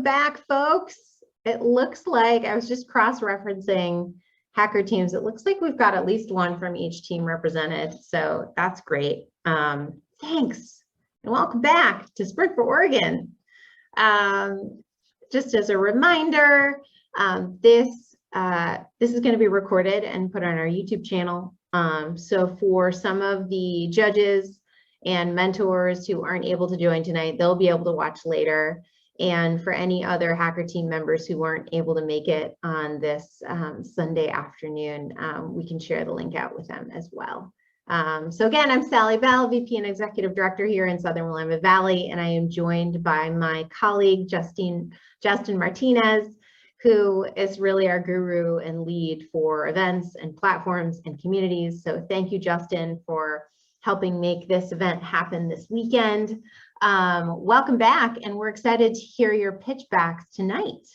back, folks. It looks like, I was just cross-referencing hacker teams. It looks like we've got at least one from each team represented. So that's great. Thanks. And welcome back to Sprint4Oregon. Just as a reminder, this is going to be recorded and put on our YouTube channel. So for some of the judges and mentors who aren't able to join tonight, they'll be able to watch later. And for any other hacker team members who weren't able to make it on this Sunday afternoon, we can share the link out with them as well. So again, I'm Sally Bell, VP and Executive Director here in Southern Willamette Valley, and I am joined by my colleague, Justin Martinez, who is really our guru and lead for events and platforms and communities. So thank you, Justin, for helping make this event happen this weekend. Welcome back, and we're excited to hear your pitchbacks tonight.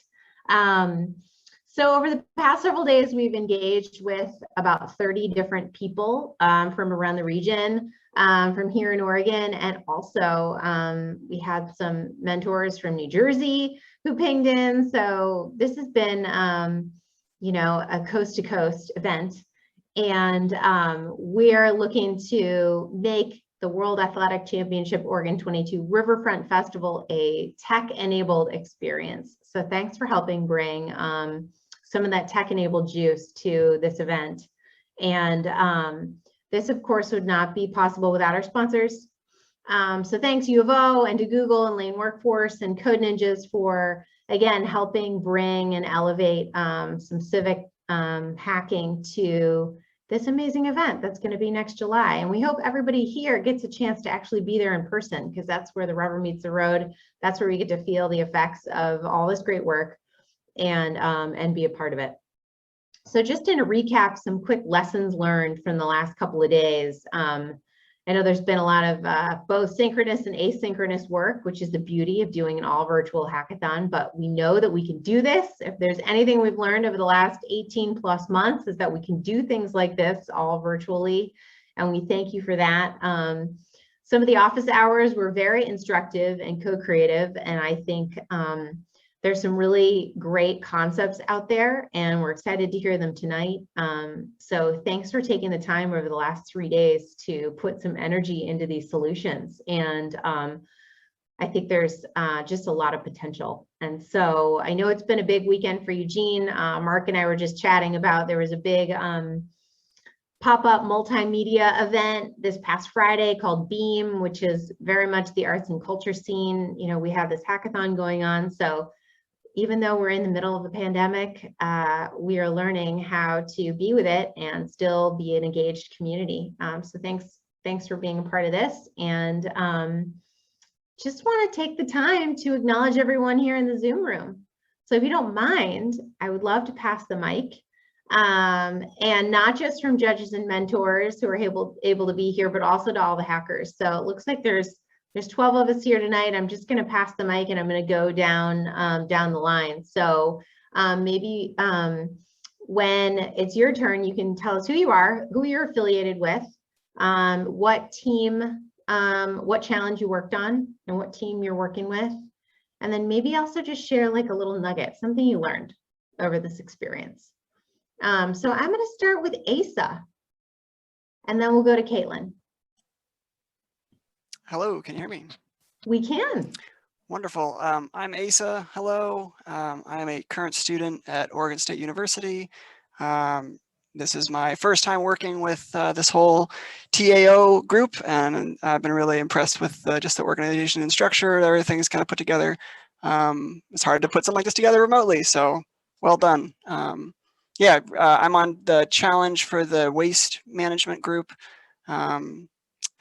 So over the past several days, we've engaged with about 30 different people from around the region, from here in Oregon, and also we had some mentors from New Jersey who pinged in. So this has been, you know, a coast-to-coast event, and we're looking to make the World Athletic Championship Oregon 22 Riverfront Festival a tech-enabled experience. So thanks for helping bring some of that tech-enabled juice to this event. And this, of course, would not be possible without our sponsors. So thanks U of O and to Google and Lane Workforce and Code Ninjas for, again, helping bring and elevate some civic hacking to this amazing event that's going to be next July. And we hope everybody here gets a chance to actually be there in person, because that's where the rubber meets the road. That's where we get to feel the effects of all this great work and be a part of it. So just to recap some quick lessons learned from the last couple of days. I know there's been a lot of both synchronous and asynchronous work, which is the beauty of doing an all virtual hackathon, but we know that we can do this. If there's anything we've learned over the last 18 plus months, is that we can do things like this all virtually, and we thank you for that. Some of the office hours were very instructive and co-creative, and I think there's some really great concepts out there, and we're excited to hear them tonight. So thanks for taking the time over the last 3 days to put some energy into these solutions. And I think there's just a lot of potential. And so I know it's been a big weekend for Eugene. Mark and I were just chatting about, there was a big pop-up multimedia event this past Friday called Beam, which is very much the arts and culture scene. You know, we have this hackathon going on. So even though we're in the middle of the pandemic, we are learning how to be with it and still be an engaged community. So thanks for being a part of this. And just want to take the time to acknowledge everyone here in the Zoom room. So if you don't mind, I would love to pass the mic. And not just from judges and mentors who are able to be here, but also to all the hackers. So it looks like there's 12 of us here tonight. I'm just going to pass the mic and I'm going to go down the line. So maybe when it's your turn, you can tell us who you are, who you're affiliated with, what team, what challenge you worked on, and what team you're working with. And then maybe also just share like a little nugget, something you learned over this experience. So I'm going to start with Asa, and then we'll go to Caitlin. Hello, can you hear me? We can. Wonderful. I'm Asa. Hello. I'm a current student at Oregon State University. This is my first time working with this whole TAO group, and I've been really impressed with just the organization and structure. Everything's kind of put together. It's hard to put something like this together remotely, so well done. Yeah, I'm on the challenge for the waste management group. I'm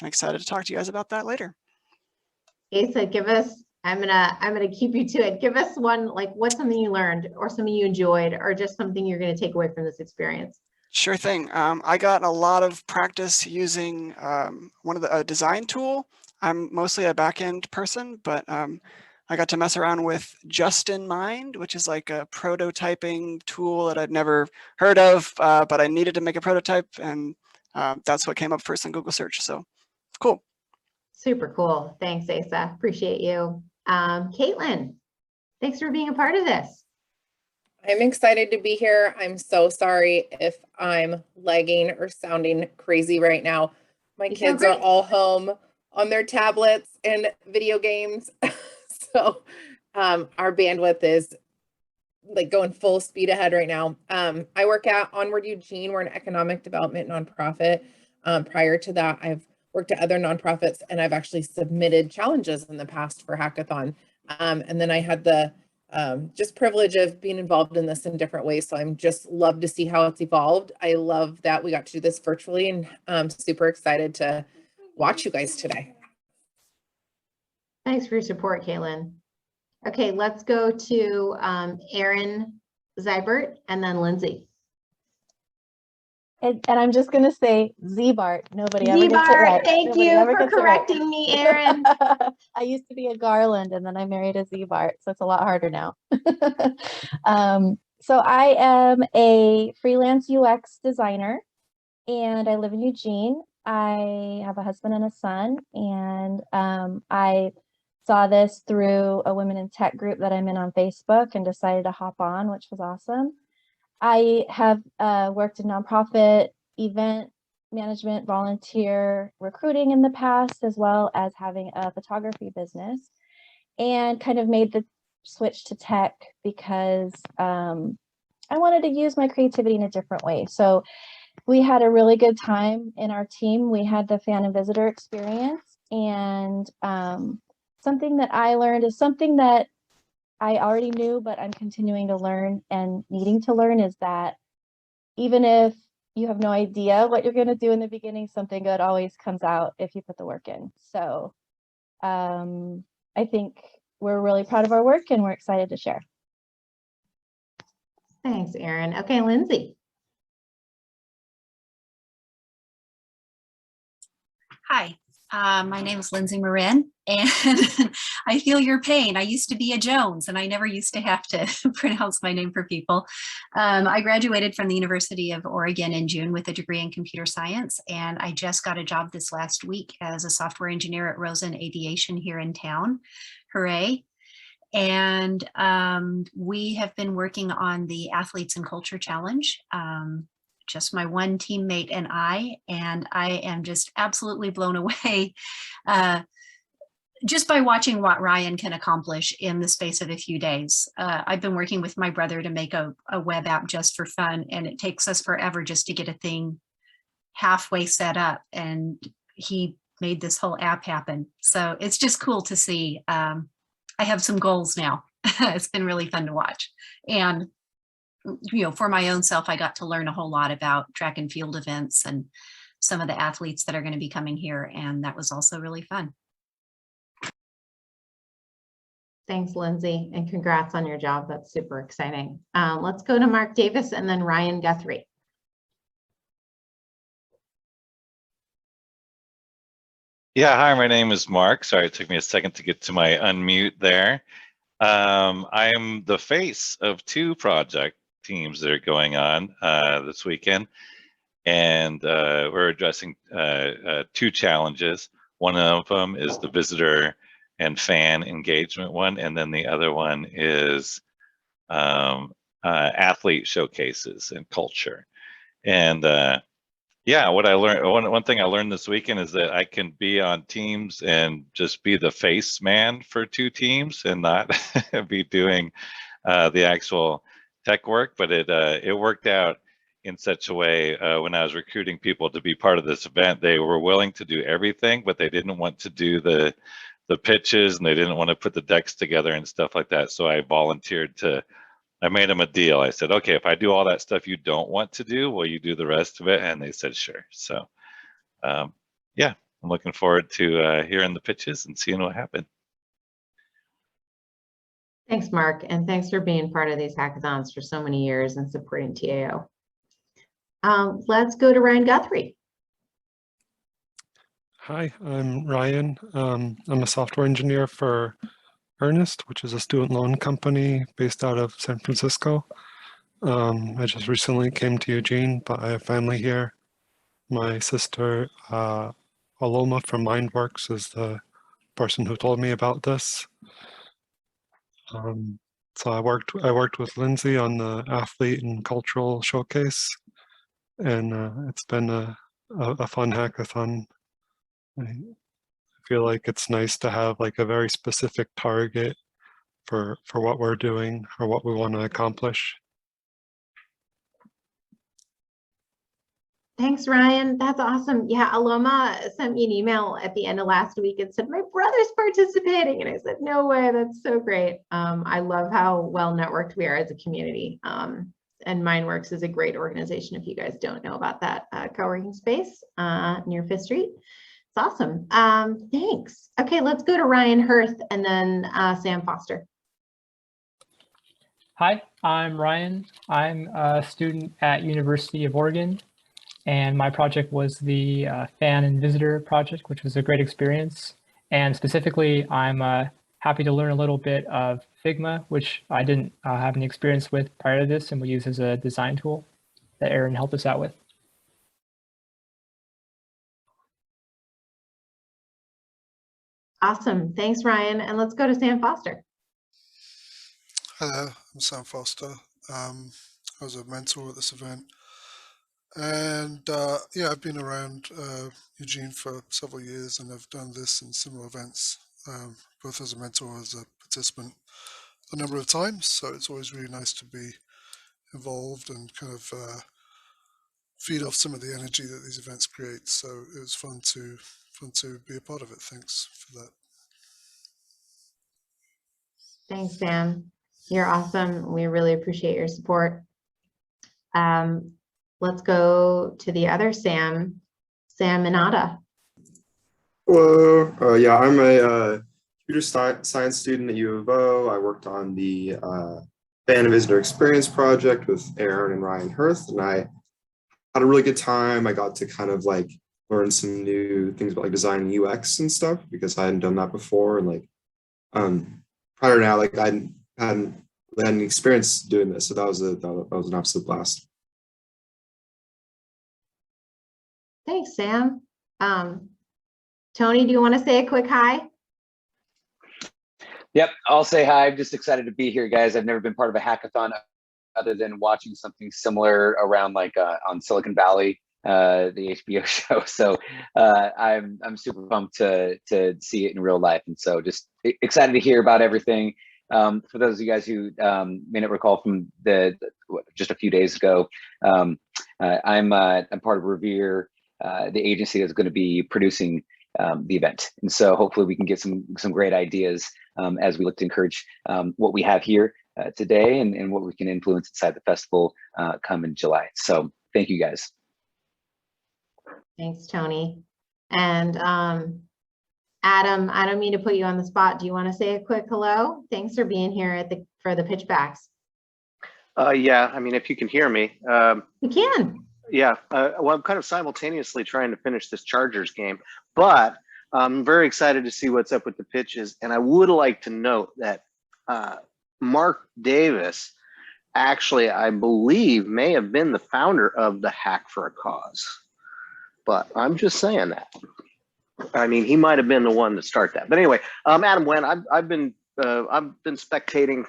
excited to talk to you guys about that later. Asa, give us, I'm gonna keep you to it. Give us one, like what's something you learned or something you enjoyed or just something you're gonna take away from this experience. Sure thing. I got a lot of practice using a design tool. I'm mostly a back-end person, but I got to mess around with Just in Mind, which is like a prototyping tool that I'd never heard of, but I needed to make a prototype, and that's what came up first in Google search. So cool. Super cool. Thanks, Asa. Appreciate you. Caitlin. Thanks for being a part of this. I'm excited to be here. I'm so sorry if I'm lagging or sounding crazy right now. My You sound kids are great. all home on their tablets and video games. So our bandwidth is like going full speed ahead right now. I work at Onward Eugene. We're an economic development nonprofit. Prior to that, I've worked at other nonprofits, and I've actually submitted challenges in the past for Hackathon. And then I had the just privilege of being involved in this in different ways. So I'm just love to see how it's evolved. I love that we got to do this virtually, and I'm super excited to watch you guys today. Thanks for your support, Kaylin. Okay, let's go to Erin Zybert and then Lindsay. And I'm just going to say Z-Bart. Nobody ever gets it right. Thank Nobody you ever for gets it right. correcting me, Erin. I used to be a Garland and then I married a Z-Bart, so it's a lot harder now. So I am a freelance UX designer and I live in Eugene. I have a husband and a son, and I saw this through a women in tech group that I'm in on Facebook and decided to hop on, which was awesome. I have worked in nonprofit event management, volunteer recruiting in the past, as well as having a photography business, and kind of made the switch to tech because I wanted to use my creativity in a different way. So we had a really good time in our team. We had the fan and visitor experience, and something that I learned is something that I already knew, but I'm continuing to learn and needing to learn, is that even if you have no idea what you're going to do in the beginning, something good always comes out if you put the work in. So I think we're really proud of our work and we're excited to share. Thanks, Erin. Okay, Lindsay. Hi, my name is Lindsay Marin, and I feel your pain. I used to be a Jones, and I never used to have to pronounce my name for people. I graduated from the University of Oregon in June with a degree in computer science, and I just got a job this last week as a software engineer at Rosen Aviation here in town. Hooray. And we have been working on the Athletes and Culture Challenge. Just my one teammate and I am just absolutely blown away just by watching what Ryan can accomplish in the space of a few days. I've been working with my brother to make a web app just for fun, and it takes us forever just to get a thing halfway set up, and he made this whole app happen. So it's just cool to see. I have some goals now. It's been really fun to watch. And for my own self, I got to learn a whole lot about track and field events and some of the athletes that are going to be coming here. And that was also really fun. Thanks, Lindsay, and congrats on your job. That's super exciting. Let's go to Mark Davis and then Ryan Guthrie. Yeah, hi, my name is Mark. Sorry, it took me a second to get to my unmute there. I am the face of two project teams that are going on this weekend, and we're addressing two challenges. One of them is the visitor and fan engagement one, and then the other one is athlete showcases and culture. And yeah, what I learned, one thing I learned this weekend is that I can be on teams and just be the face man for two teams and not be doing the actual tech work. But it worked out in such a way when I was recruiting people to be part of this event. They were willing to do everything, but they didn't want to do the pitches, and they didn't want to put the decks together and stuff like that. So I volunteered to. I made them a deal. I said, okay, if I do all that stuff you don't want to do, will you do the rest of it? And they said, sure. So yeah, I'm looking forward to hearing the pitches and seeing what happened. Thanks, Mark, and thanks for being part of these hackathons for so many years and supporting TAO. Let's go to Ryan Guthrie. Hi, I'm Ryan. I'm a software engineer for Earnest, which is a student loan company based out of San Francisco. I just recently came to Eugene, but I have family here. My sister, Aloma from MindWorks, is the person who told me about this. So I worked with Lindsay on the athlete and cultural showcase, and it's been a fun hackathon. I feel like it's nice to have like a very specific target for what we're doing or what we want to accomplish. Thanks, Ryan. That's awesome. Yeah, Aloma sent me an email at the end of last week and said, my brother's participating. And I said, no way, that's so great. I love how well networked we are as a community. And MindWorks is a great organization if you guys don't know about that co-working space near Fifth Street. It's awesome. Thanks. Okay, let's go to Ryan Hurth and then Sam Foster. Hi, I'm Ryan. I'm a student at University of Oregon, and my project was the fan and visitor project, which was a great experience. And specifically, I'm happy to learn a little bit of Figma, which I didn't have any experience with prior to this, and we use as a design tool that Aaron helped us out with. Awesome. Thanks, Ryan. And let's go to Sam Foster. Hello, I'm Sam Foster. I was a mentor at this event. And yeah, I've been around Eugene for several years, and I've done this in similar events, both as a mentor as a participant a number of times. So it's always really nice to be involved and kind of feed off some of the energy that these events create. So it was fun to be a part of it. Thanks for that. Thanks, Sam. You're awesome. We really appreciate your support. Let's go to the other Sam, Sam Minata. Hello. Yeah, I'm a computer science student at U of O. I worked on the fan and visitor experience project with Aaron and Ryan Hurth, and I had a really good time. I got to kind of like learn some new things about like design UX and stuff because I hadn't done that before. And like prior to now, like I hadn't had any experience doing this, so that was an absolute blast. Thanks, Sam. Tony, do you want to say a quick hi? Yep, I'll say hi. I'm just excited to be here, guys. I've never been part of a hackathon other than watching something similar around like on Silicon Valley, the HBO show. So I'm super pumped to see it in real life. And so just excited to hear about everything. For those of you guys who may not recall from just a few days ago, I'm part of Revere, the agency that's going to be producing the event. And so hopefully we can get some great ideas as we look to encourage what we have here today and what we can influence inside the festival come in July. So thank you, guys. Thanks, Tony. And Adam, I don't mean to put you on the spot. Do you want to say a quick hello? Thanks for being here for the pitchbacks. Yeah, I mean, if you can hear me. We can. Yeah, well, I'm kind of simultaneously trying to finish this Chargers game, but I'm very excited to see what's up with the pitches. And I would like to note that Mark Davis actually, I believe, may have been the founder of the Hack for a Cause. But I'm just saying that. I mean, he might have been the one to start that. But anyway, Adam Wen, I've been spectating,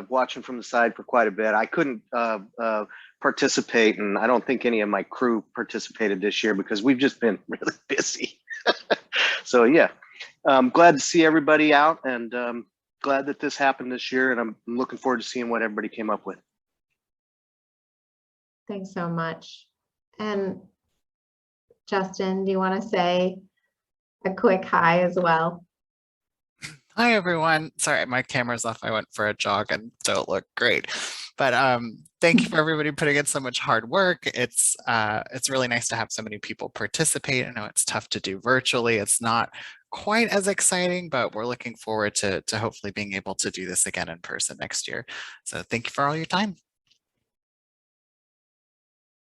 watching from the side for quite a bit. I couldn't participate, and I don't think any of my crew participated this year because we've just been really busy. So yeah, I'm glad to see everybody out, and glad that this happened this year, and I'm looking forward to seeing what everybody came up with. Thanks so much. And Justin, do you want to say a quick hi as well? Hi, everyone. Sorry, my camera's off. I went for a jog and don't look great. But thank you for everybody putting in so much hard work. It's really nice to have so many people participate. I know it's tough to do virtually. It's not quite as exciting, but we're looking forward to hopefully being able to do this again in person next year. So thank you for all your time.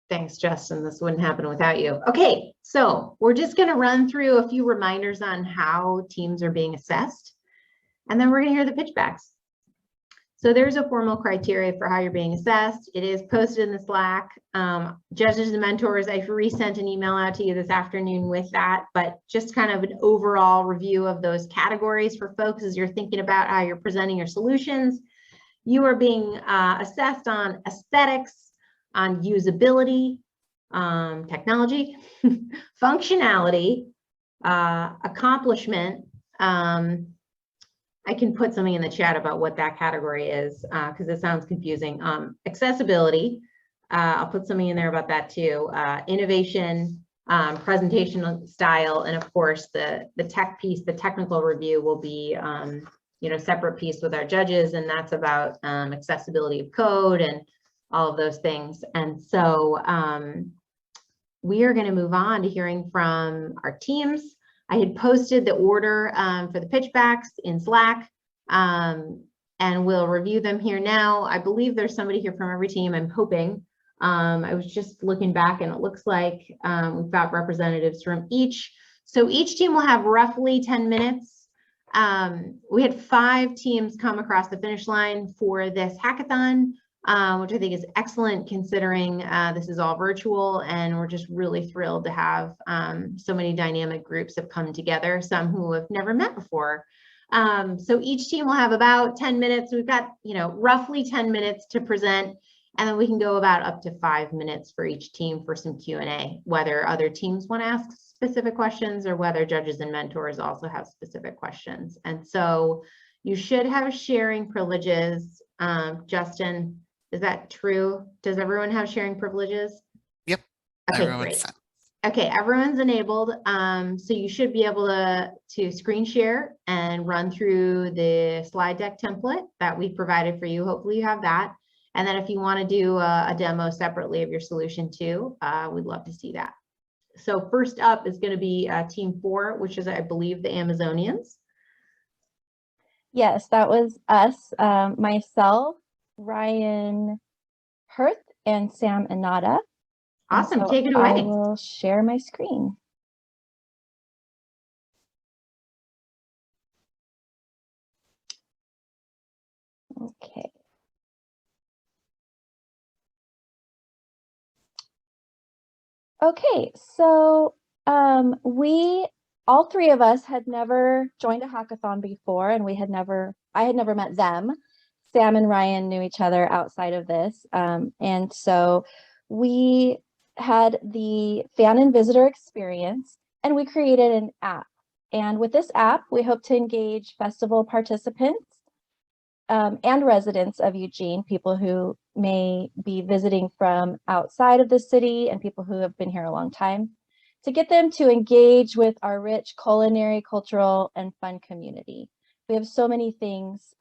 Thanks, Justin. This wouldn't happen without you. Okay, so we're just going to run through a few reminders on how teams are being assessed, and then we're going to hear the pitchbacks. So there's a formal criteria for how you're being assessed. It is posted in the Slack. Judges and mentors, I've resent an email out to you this afternoon with that, but just kind of an overall review of those categories for folks as you're thinking about how you're presenting your solutions. You are being assessed on aesthetics, on usability, technology, functionality, accomplishment. I can put something in the chat about what that category is because it sounds confusing. Accessibility, I'll put something in there about that too. Innovation, presentation style, and of course the tech piece, the technical review will be separate piece with our judges, and that's about accessibility of code and all of those things. And so we are going to move on to hearing from our teams. I had posted the order for the pitchbacks in Slack, and we'll review them here now. I believe there's somebody here from every team, I'm hoping. I was just looking back and it looks like we've got representatives from each. So each team will have roughly 10 minutes. We had 5 teams come across the finish line for this hackathon, which I think is excellent considering this is all virtual, and we're just really thrilled to have so many dynamic groups have come together, some who have never met before. So each team will have about 10 minutes. We've got, roughly 10 minutes to present, and then we can go about up to 5 minutes for each team for some Q&A, whether other teams want to ask specific questions or whether judges and mentors also have specific questions. And so you should have sharing privileges. Justin, is that true? Does everyone have sharing privileges? Yep. Okay, Everyone's great. set. Okay, everyone's enabled. So you should be able to screen share and run through the slide deck template that we provided for you. Hopefully you have that. And then if you want to do a demo separately of your solution too, we'd love to see that. So first up is going to be team 4, which is, I believe, the Amazonians. Yes, that was us, myself, Ryan Hirth, and Sam Inada. Awesome, so take it away. I will share my screen. Okay. Okay, so all 3 of us had never joined a hackathon before, and I had never met them. Sam and Ryan knew each other outside of this. And so we had the fan and visitor experience, and we created an app. And with this app, we hope to engage festival participants and residents of Eugene, people who may be visiting from outside of the city and people who have been here a long time, to get them to engage with our rich culinary, cultural, and fun community. We have so many things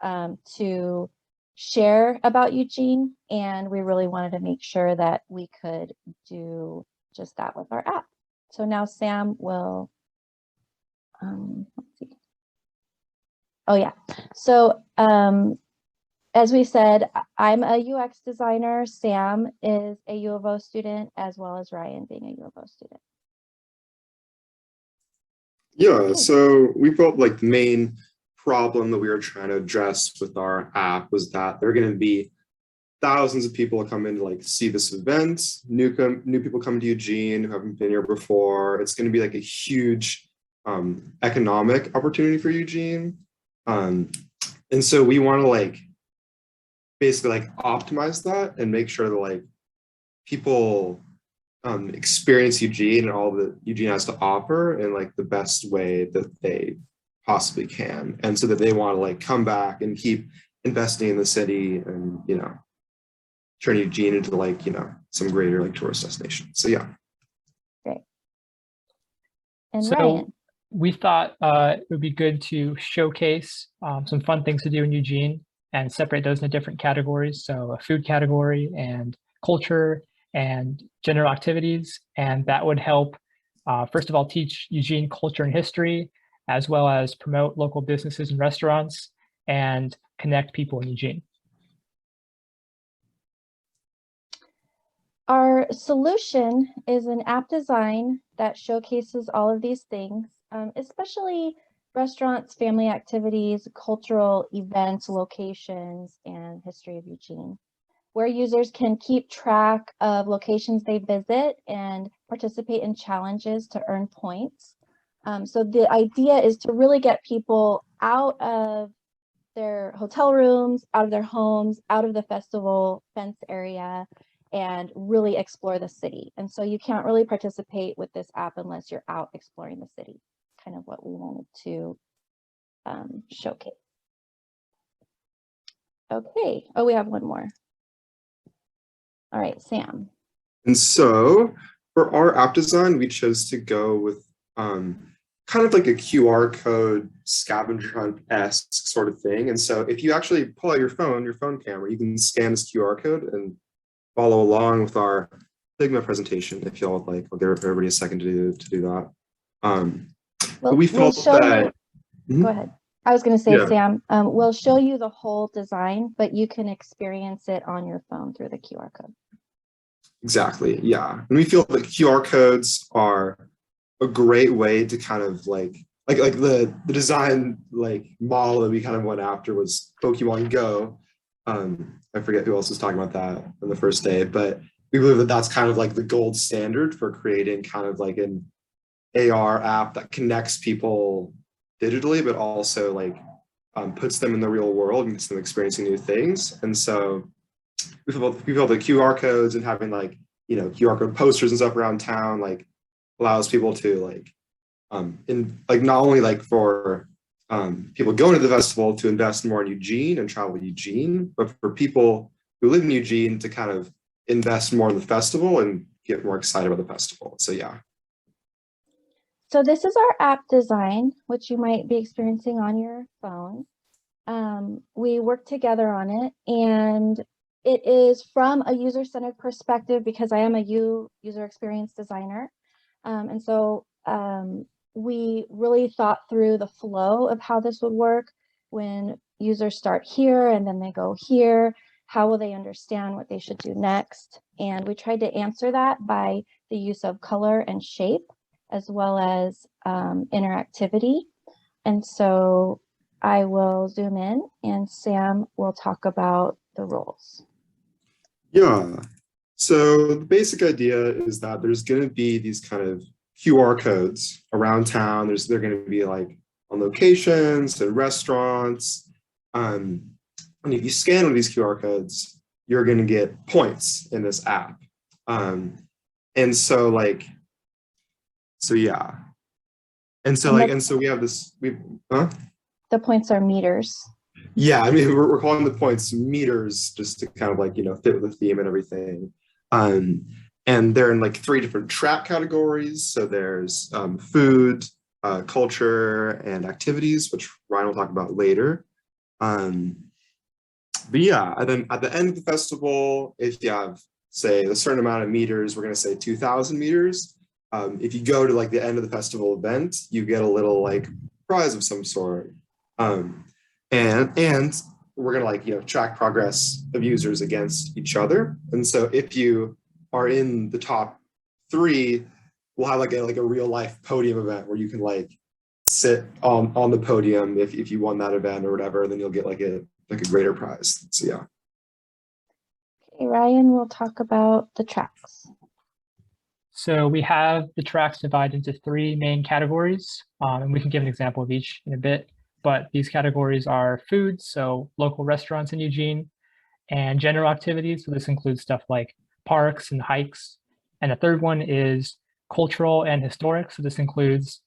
to share about Eugene, and we really wanted to make sure that we could do just that with our app. So now Sam will, let's see. Oh yeah, so as we said, I'm a UX designer. Sam is a U of O student, as well as Ryan being a U of O student. Yeah, so we felt like the main problem that we were trying to address with our app was that there are going to be thousands of people come in to like see this event, new people coming to Eugene who haven't been here before. It's going to be like a huge economic opportunity for Eugene. And so we want to like basically like optimize that and make sure that like people experience Eugene and all that Eugene has to offer in like the best way that they possibly can, and so that they want to like come back and keep investing in the city and turn Eugene into like some greater like tourist destination. So yeah. Great. And so Ryan. We thought it would be good to showcase some fun things to do in Eugene and separate those into different categories. So a food category and culture and general activities. And that would help, first of all, teach Eugene culture and history, as well as promote local businesses and restaurants and connect people in Eugene. Our solution is an app design that showcases all of these things, especially restaurants, family activities, cultural events, locations, and history of Eugene, where users can keep track of locations they visit and participate in challenges to earn points. So the idea is to really get people out of their hotel rooms, out of their homes, out of the festival fence area, and really explore the city. And so you can't really participate with this app unless you're out exploring the city. Kind of what we wanted to showcase. Okay. Oh, we have one more. All right, Sam. And so for our app design, we chose to go with kind of like a QR code scavenger hunt-esque sort of thing. And so if you actually pull out your phone camera, you can scan this QR code and follow along with our Figma presentation if y'all would like. I'll give everybody a second to do that. But we felt that. Go ahead. I was going to say, Yeah. Sam, we'll show you the whole design, but you can experience it on your phone through the QR code. Exactly, yeah. And we feel that QR codes are a great way to kind of like the design like model that we kind of went after was Pokemon Go. I forget who else was talking about that on the first day, but we believe that that's kind of like the gold standard for creating kind of like an AR app that connects people digitally, but also like puts them in the real world and gets them experiencing new things. And so we feel the QR codes and having like, you know, QR code posters and stuff around town, like allows people to like, not only like for people going to the festival to invest more in Eugene and travel to Eugene, but for people who live in Eugene to kind of invest more in the festival and get more excited about the festival. So yeah. So this is our app design, which you might be experiencing on your phone. We worked together on it, and it is from a user-centered perspective because I am a user experience designer. And so we really thought through the flow of how this would work when users start here and then they go here. How will they understand what they should do next? And we tried to answer that by the use of color and shape, as well as interactivity. And so I will zoom in and Sam will talk about the roles. Yeah, so the basic idea is that there's going to be these kind of QR codes around town. They're going to be like on locations and restaurants. And if you scan one of these QR codes, you're going to get points in this app. And so like, so yeah. And so like, and so we have this, The points are meters. Yeah, I mean, we're calling the points meters just to kind of like, you know, fit with the theme and everything. And they're in like 3 different track categories. So there's food, culture, and activities, which Ryan will talk about later. But yeah, and then at the end of the festival, if you have, say, a certain amount of meters, we're going to say 2,000 meters. If you go to like the end of the festival event, you get a little like prize of some sort. And we're going to like, you know, track progress of users against each other. And so if you are in the top 3, we'll have like a real life podium event where you can like sit on the podium if you won that event or whatever, then you'll get like a greater prize. So yeah. Okay, Ryan will talk about the tracks. So we have the tracks divided into 3 main categories, and we can give an example of each in a bit. But these categories are food, so local restaurants in Eugene, and general activities. So this includes stuff like parks and hikes. And the third one is cultural and historic. So this includes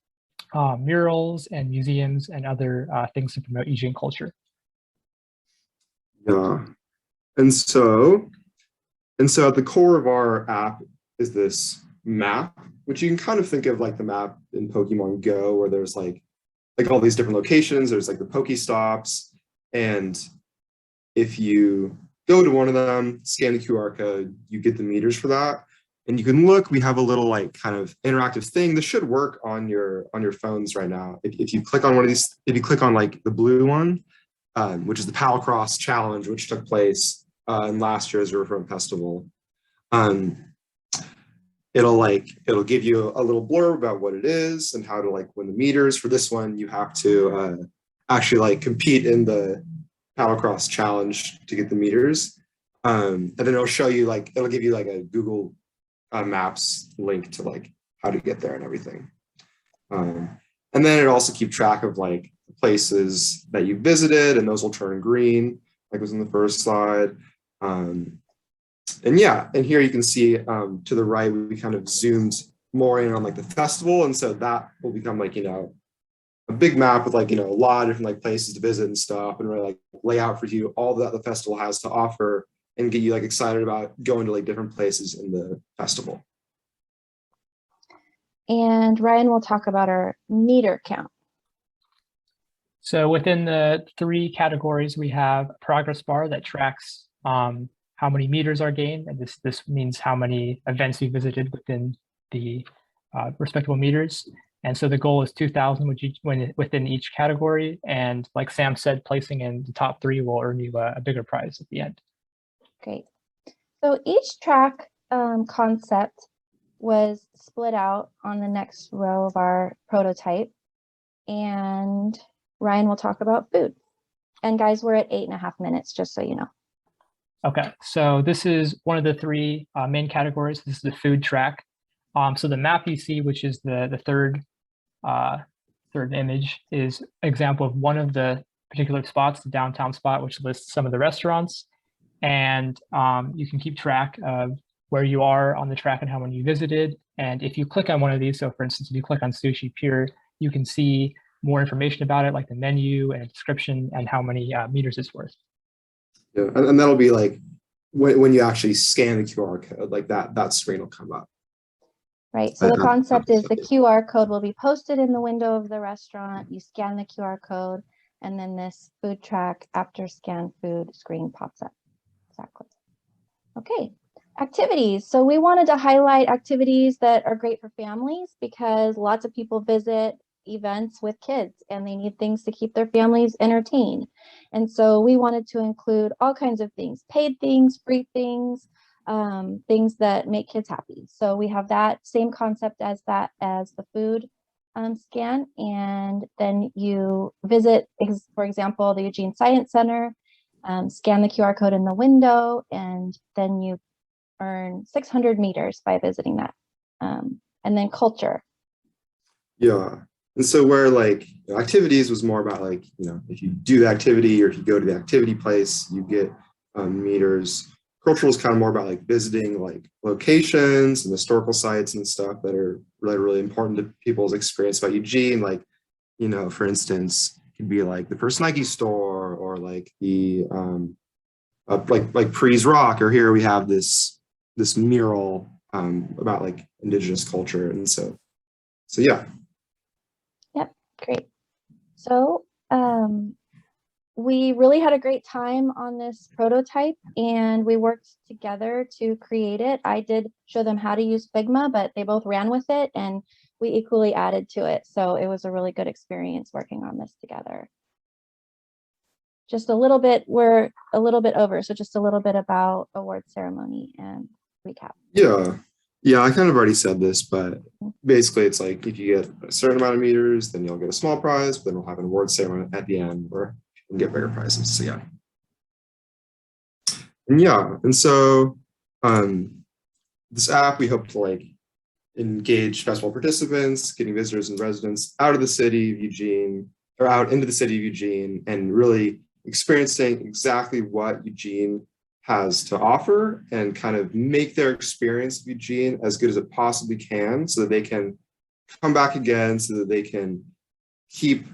murals and museums and other things to promote Eugene culture. Yeah. And so at the core of our app is this map, which you can kind of think of like the map in Pokemon Go, where there's like all these different locations. There's like the Pokestops, and if you go to one of them, scan the QR code, you get the meters for that. And you can look, we have a little like kind of interactive thing. This should work on your phones right now. If you click on one of these, if you click on like the blue one, which is the Palacross Challenge, which took place in last year's Riverfront Festival, it'll give you a little blurb about what it is and how to like win the meters. For this one, you have to actually like compete in the Palacross Challenge to get the meters. And then it'll show you like, it'll give you like a Google Maps link to like how to get there and everything. And then it also keep track of like the places that you visited, and those will turn green, like was in the first slide. And yeah, and here you can see to the right, we kind of zoomed more in on like the festival. And so that will become like, you know, a big map with like, you know, a lot of different like places to visit and stuff, and really like lay out for you all that the festival has to offer and get you like excited about going to like different places in the festival. And Ryan will talk about our meter count. So within the 3 categories, we have a progress bar that tracks how many meters are gained, and this means how many events you visited within the respectable meters. And so the goal is 2,000 within each category. And like Sam said, placing in the top 3 will earn you a bigger prize at the end. Great. So each track concept was split out on the next row of our prototype. And Ryan will talk about food. And guys, we're at 8.5 minutes, just so you know. Okay, so this is one of the 3 main categories. This is the food track. So the map you see, which is the third image, is an example of one of the particular spots, the downtown spot, which lists some of the restaurants. And you can keep track of where you are on the track and how many you visited. And if you click on one of these, so for instance, if you click on Sushi Pier, you can see more information about it, like the menu and a description and how many meters it's worth. Yeah, and that'll be like when you actually scan the QR code, like that screen will come up. Right, so the concept is the QR code will be posted in the window of the restaurant. You scan the QR code, and then this food track after scan food screen pops up. Exactly. Okay, activities. So we wanted to highlight activities that are great for families because lots of people visit events with kids and they need things to keep their families entertained. And so we wanted to include all kinds of things, paid things, free things, things that make kids happy. So we have that same concept as the food scan. And then you visit, for example, the Eugene Science Center, scan the QR code in the window, and then you earn 600 meters by visiting that. And then culture. Yeah. And so where like activities was more about like, you know, if you do the activity or if you go to the activity place, you get meters. Cultural is kind of more about like visiting like locations and historical sites and stuff that are really, really important to people's experience about Eugene. Like, you know, for instance, it could be like the first Nike store or like the like Pre's Rock, or here we have this mural about like indigenous culture. And so yeah. Yep, great. So we really had a great time on this prototype and we worked together to create it. I did show them how to use Figma, but they both ran with it and we equally added to it. So it was a really good experience working on this together. Just a little bit, we're a little bit over. So just a little bit about award ceremony and recap. Yeah, I kind of already said this, but basically it's like if you get a certain amount of meters, then you'll get a small prize, but then we'll have an award ceremony at the end where you can get bigger prizes. So yeah. And so this app, we hope to like engage festival participants, getting visitors and residents out of the city of Eugene, or out into the city of Eugene, and really experiencing exactly what Eugene has to offer and kind of make their experience of Eugene as good as it possibly can so that they can come back again, so that they can keep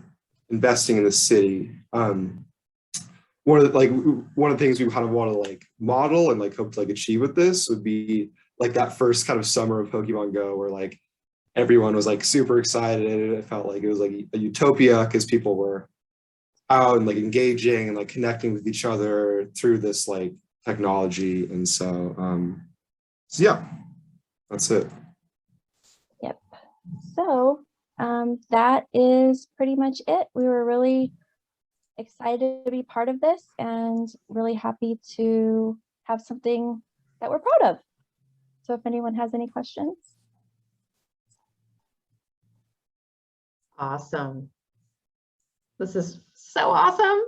investing in the city. One of the things we kind of want to like model and like hope to like achieve with this would be like that first kind of summer of Pokemon Go where like everyone was like super excited. It felt like it was like a utopia because people were out and like engaging and like connecting with each other through this like technology. And so yeah, that's it. Yep. So that is pretty much it. We were really excited to be part of this and really happy to have something that we're proud of. So if anyone has any questions. Awesome. This is so awesome.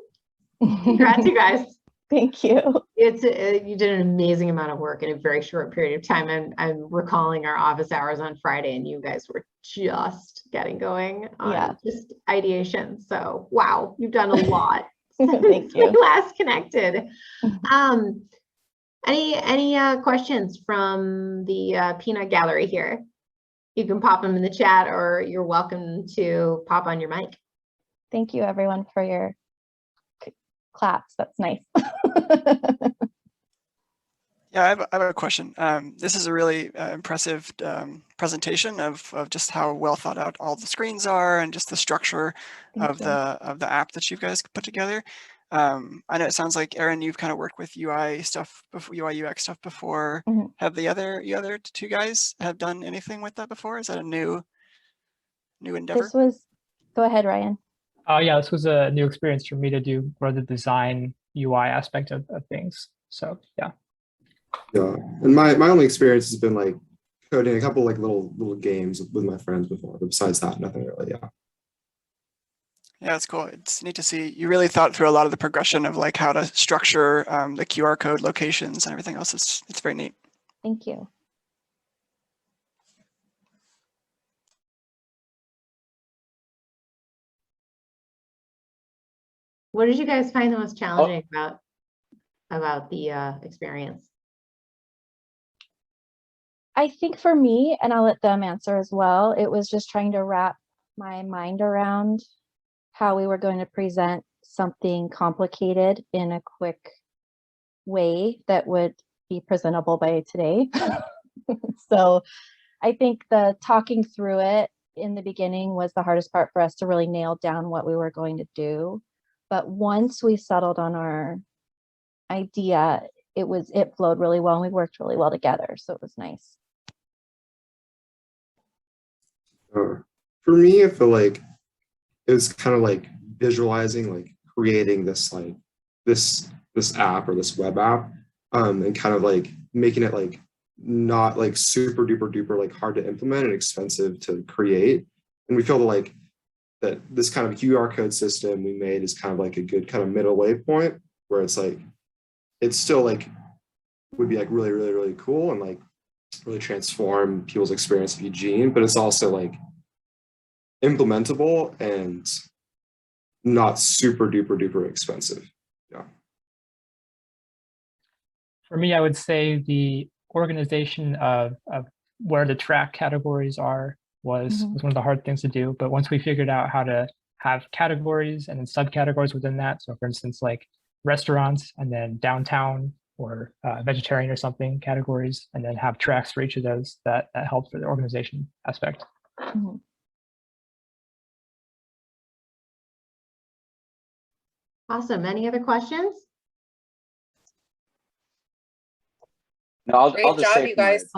Congrats, you guys. Thank you. You did an amazing amount of work in a very short period of time. I'm recalling our office hours on Friday and you guys were just getting going on Yeah. just ideation. So wow, you've done a lot. Thank you. We last connected. Any questions from the peanut gallery here? You can pop them in the chat, or you're welcome to pop on your mic. Thank you, everyone, for your claps. That's nice. Yeah, I have a question. This is a really impressive presentation of just how well thought out all the screens are and just the structure of the app that you guys put together. I know it sounds like, Erin, you've kind of worked with UI stuff before, UI UX stuff before. Mhm. Have the other two guys have done anything with that before? Is that a new endeavor? This was, go ahead, Ryan. Yeah, this was a new experience for me to do more the design UI aspect of things. So yeah. Yeah, and my only experience has been like coding a couple like little games with my friends before, but besides that, nothing really. Yeah. Yeah, it's cool. It's neat to see you really thought through a lot of the progression of like how to structure the QR code locations and everything else. It's very neat. Thank you. What did you guys find the most challenging about the experience? I think for me, and I'll let them answer as well, it was just trying to wrap my mind around how we were going to present something complicated in a quick way that would be presentable by today. So I think the talking through it in the beginning was the hardest part for us to really nail down what we were going to do. But once we settled on our idea, it flowed really well and we worked really well together. So it was nice. For me, I feel like it was kind of like visualizing, like creating this like this app or this web app, and kind of like making it like not like super duper like hard to implement and expensive to create. And we feel like that this kind of QR code system we made is kind of like a good kind of middle way point where it's like it's still like would be like really cool and like really transform people's experience of Eugene, but it's also like implementable and not super duper expensive. Yeah. For me, I would say the organization of where the track categories are was one of the hard things to do. But once we figured out how to have categories and then subcategories within that, so for instance, like restaurants and then downtown or vegetarian or something categories, and then have tracks for each of those, that helped for the organization aspect. Awesome. Any other questions? No, I'll Great just job, say you guys.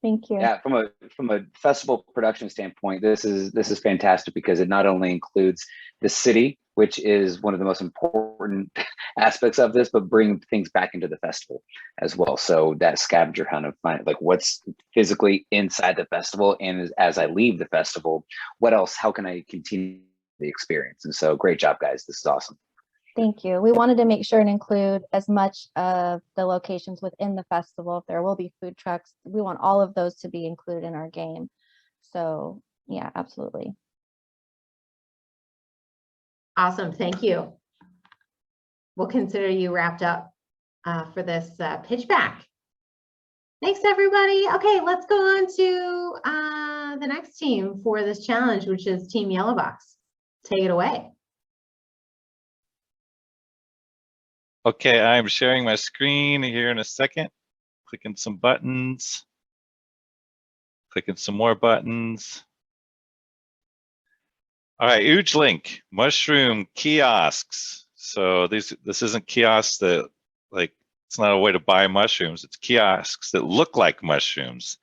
Thank you. Yeah, from a festival production standpoint, this is fantastic because it not only includes the city, which is one of the most important aspects of this, but bring things back into the festival as well. So that scavenger hunt of find like what's physically inside the festival, and as I leave the festival, what else? How can I continue the experience? And so, great job, guys. This is awesome. Thank you. We wanted to make sure and include as much of the locations within the festival. If there will be food trucks, we want all of those to be included in our game. So yeah, absolutely. Awesome. Thank you. We'll consider you wrapped up for this pitchback. Thanks, everybody. Okay, let's go on to the next team for this challenge, which is Team Yellowbox. Take it away. Okay, I'm sharing my screen here in a second. Clicking some buttons. Clicking some more buttons. All right, huge link, mushroom kiosks. So this isn't kiosks that like, it's not a way to buy mushrooms. It's kiosks that look like mushrooms.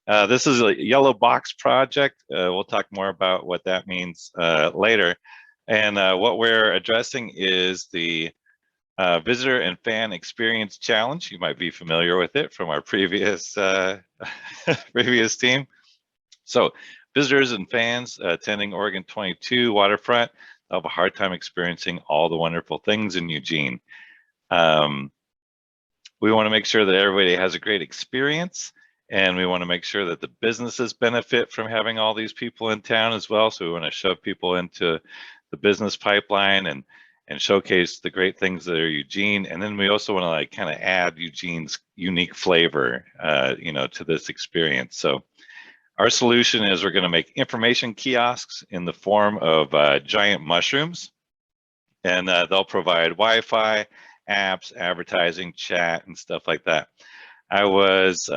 This is a yellow box project. We'll talk more about what that means later. And what we're addressing is the Visitor and Fan Experience Challenge. You might be familiar with it from our previous previous team. So visitors and fans attending Oregon 22 waterfront have a hard time experiencing all the wonderful things in Eugene. We want to make sure that everybody has a great experience, And we want to make sure that the businesses benefit from having all these people in town as well. So we want to shove people into the business pipeline and showcase the great things that are Eugene. And then we also want to like kind of add Eugene's unique flavor, you know, to this experience. So our solution is we're going to make information kiosks in the form of giant mushrooms, and they'll provide Wi-Fi, apps, advertising, chat, and stuff like that. I was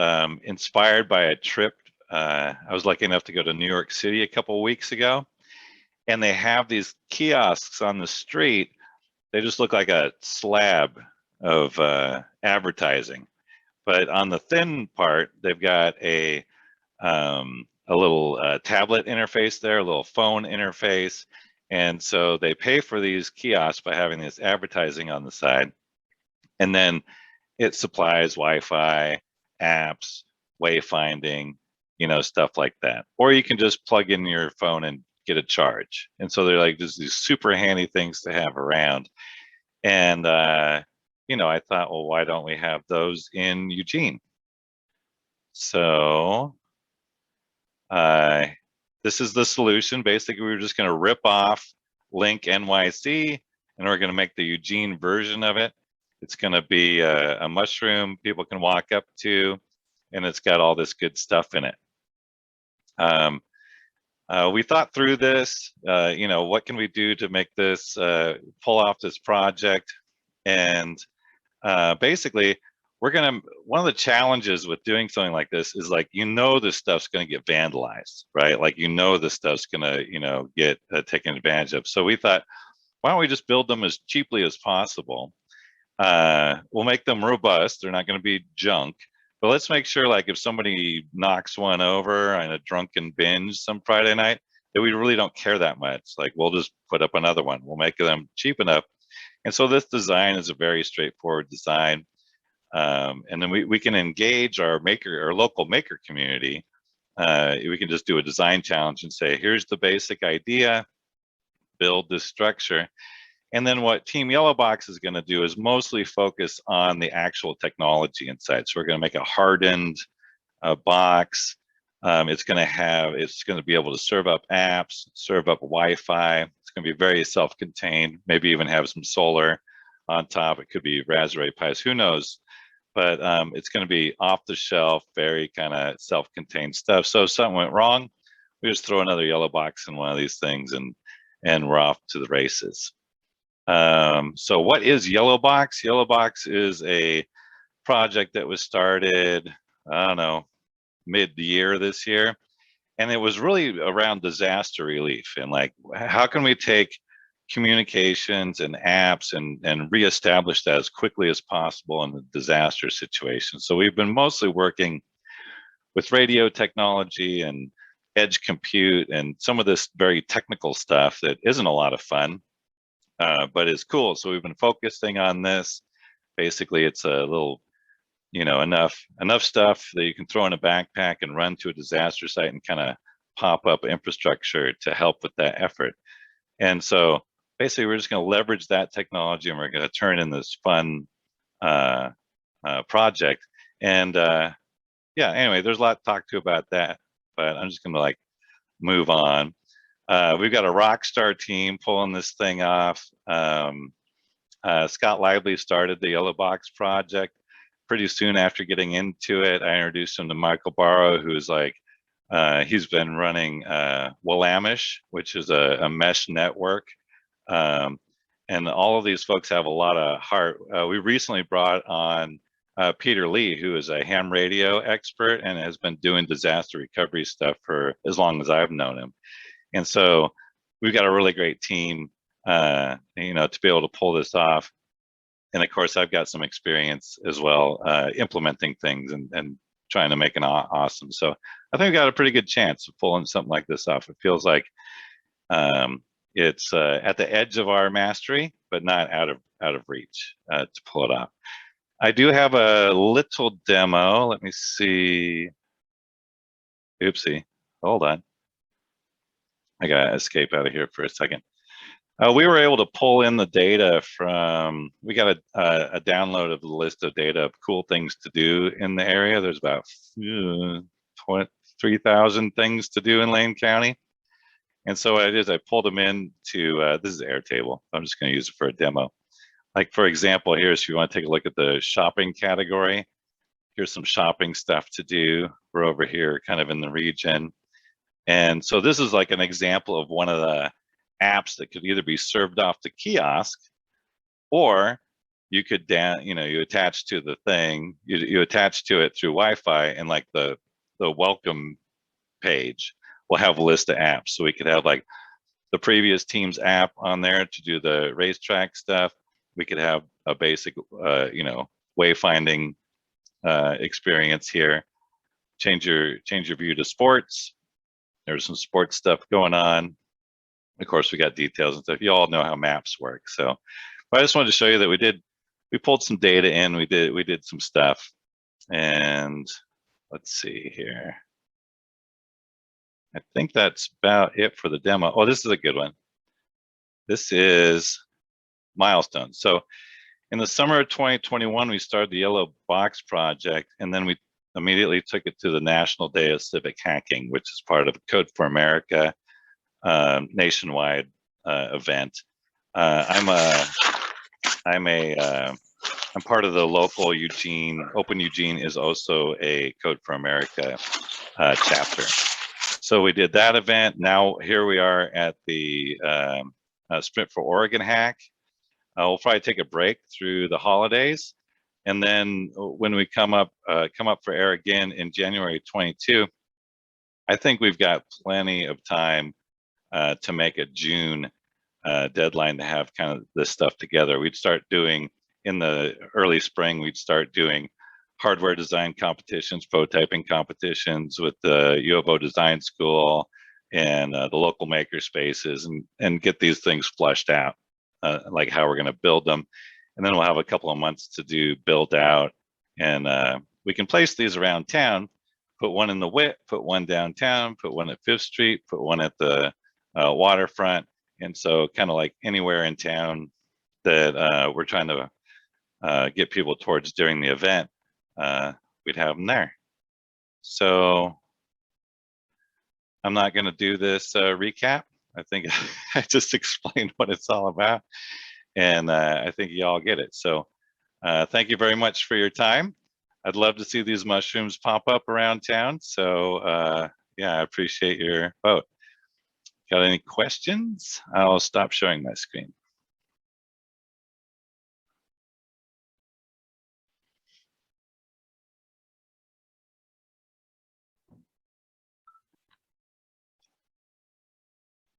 inspired by a trip. I was lucky enough to go to New York City a couple of weeks ago, and they have these kiosks on the street. They just look like a slab of advertising, but on the thin part, they've got a little tablet interface there, a little phone interface, and so they pay for these kiosks by having this advertising on the side, and then it supplies Wi-Fi, apps, wayfinding, you know, stuff like that. Or you can just plug in your phone and get a charge. And so they're like just these super handy things to have around. And, you know, I thought, well, why don't we have those in Eugene? So this is the solution. Basically, we're just going to rip off Link NYC, and we're going to make the Eugene version of it. It's going to be a mushroom people can walk up to, and it's got all this good stuff in it. We thought through this, you know, what can we do to make this, pull off this project? And basically, one of the challenges with doing something like this is like, you know, this stuff's going to get vandalized, right? Like, you know, this stuff's going to, you know, get taken advantage of. So we thought, why don't we just build them as cheaply as possible? We'll make them robust. They're not going to be junk, but let's make sure, like, if somebody knocks one over on a drunken binge some Friday night, that we really don't care that much. Like, we'll just put up another one. We'll make them cheap enough. And so this design is a very straightforward design. And then we can engage our local maker community. We can just do a design challenge and say, here's the basic idea, build this structure. And then what Team Yellowbox is going to do is mostly focus on the actual technology inside. So we're going to make a hardened box. It's going to be able to serve up apps, serve up Wi-Fi. It's going to be very self-contained, maybe even have some solar on top. It could be Raspberry Pis, who knows? But it's going to be off the shelf, very kind of self-contained stuff. So if something went wrong, we just throw another Yellowbox in one of these things and we're off to the races. So what is Yellowbox? Yellowbox is a project that was started, I don't know, mid-year this year. And it was really around disaster relief and like, how can we take communications and apps and reestablish that as quickly as possible in the disaster situation. So we've been mostly working with radio technology and edge compute and some of this very technical stuff that isn't a lot of fun. But it's cool. So we've been focusing on this. Basically, it's a little, you know, enough stuff that you can throw in a backpack and run to a disaster site and kind of pop up infrastructure to help with that effort. And so basically, we're just going to leverage that technology and we're going to turn in this fun project. And yeah, anyway, there's a lot to talk to about that, but I'm just going to like move on. We've got a rock star team pulling this thing off. Scott Lively started the Yellowbox project. Pretty soon after getting into it, I introduced him to Michael Barrow, who's like, he's been running Willamette, which is a mesh network. And all of these folks have a lot of heart. We recently brought on Peter Lee, who is a ham radio expert and has been doing disaster recovery stuff for as long as I've known him. And so we've got a really great team, you know, to be able to pull this off. And of course, I've got some experience as well, implementing things and trying to make it awesome. So I think we've got a pretty good chance of pulling something like this off. It feels like it's at the edge of our mastery, but not out of reach to pull it off. I do have a little demo. Let me see. Oopsie, hold on. I gotta escape out of here for a second. We were able to pull in the data from, we got a download of the list of data of cool things to do in the area. There's about 3,000 things to do in Lane County. And so what I did is I pulled them into, this is Airtable. I'm just going to use it for a demo. Like, for example, here's, if you want to take a look at the shopping category, here's some shopping stuff to do. We're over here kind of in the region. And so this is like an example of one of the apps that could either be served off the kiosk, or you could you attach to the thing, you attach to it through Wi-Fi, and like the welcome page will have a list of apps. So we could have like the previous team's app on there to do the racetrack stuff. We could have a basic wayfinding experience here. Change your view to sports. There's some sports stuff going on. Of course, we got details and stuff. You all know how maps work. So but I just wanted to show you that we pulled some data in, we did some stuff. And let's see here. I think that's about it for the demo. Oh, this is a good one. This is Milestones. So in the summer of 2021, we started the Yellow Box project, and then we immediately took it to the National Day of Civic Hacking, which is part of Code for America nationwide event. I'm part of the local Eugene. Open Eugene is also a Code for America chapter. So we did that event. Now here we are at the Sprint4Oregon hack. We'll probably take a break through the holidays, and then when we come up for air again in January 22, I think we've got plenty of time to make a June deadline to have kind of this stuff together. We'd start doing, in the early spring, we'd start doing hardware design competitions, prototyping competitions with the U of O Design School and the local maker spaces, and get these things fleshed out, like how we're going to build them. And then we'll have a couple of months to do build out, and we can place these around town, put one in the WIT, put one downtown, put one at 5th Street, put one at the waterfront. And so kind of like anywhere in town that we're trying to get people towards during the event, we'd have them there. So I'm not going to do this recap. I think I just explained what it's all about, and I think you all get it. So thank you very much for your time. I'd love to see these mushrooms pop up around town. So yeah, I appreciate your vote. Got any questions? I'll stop showing my screen.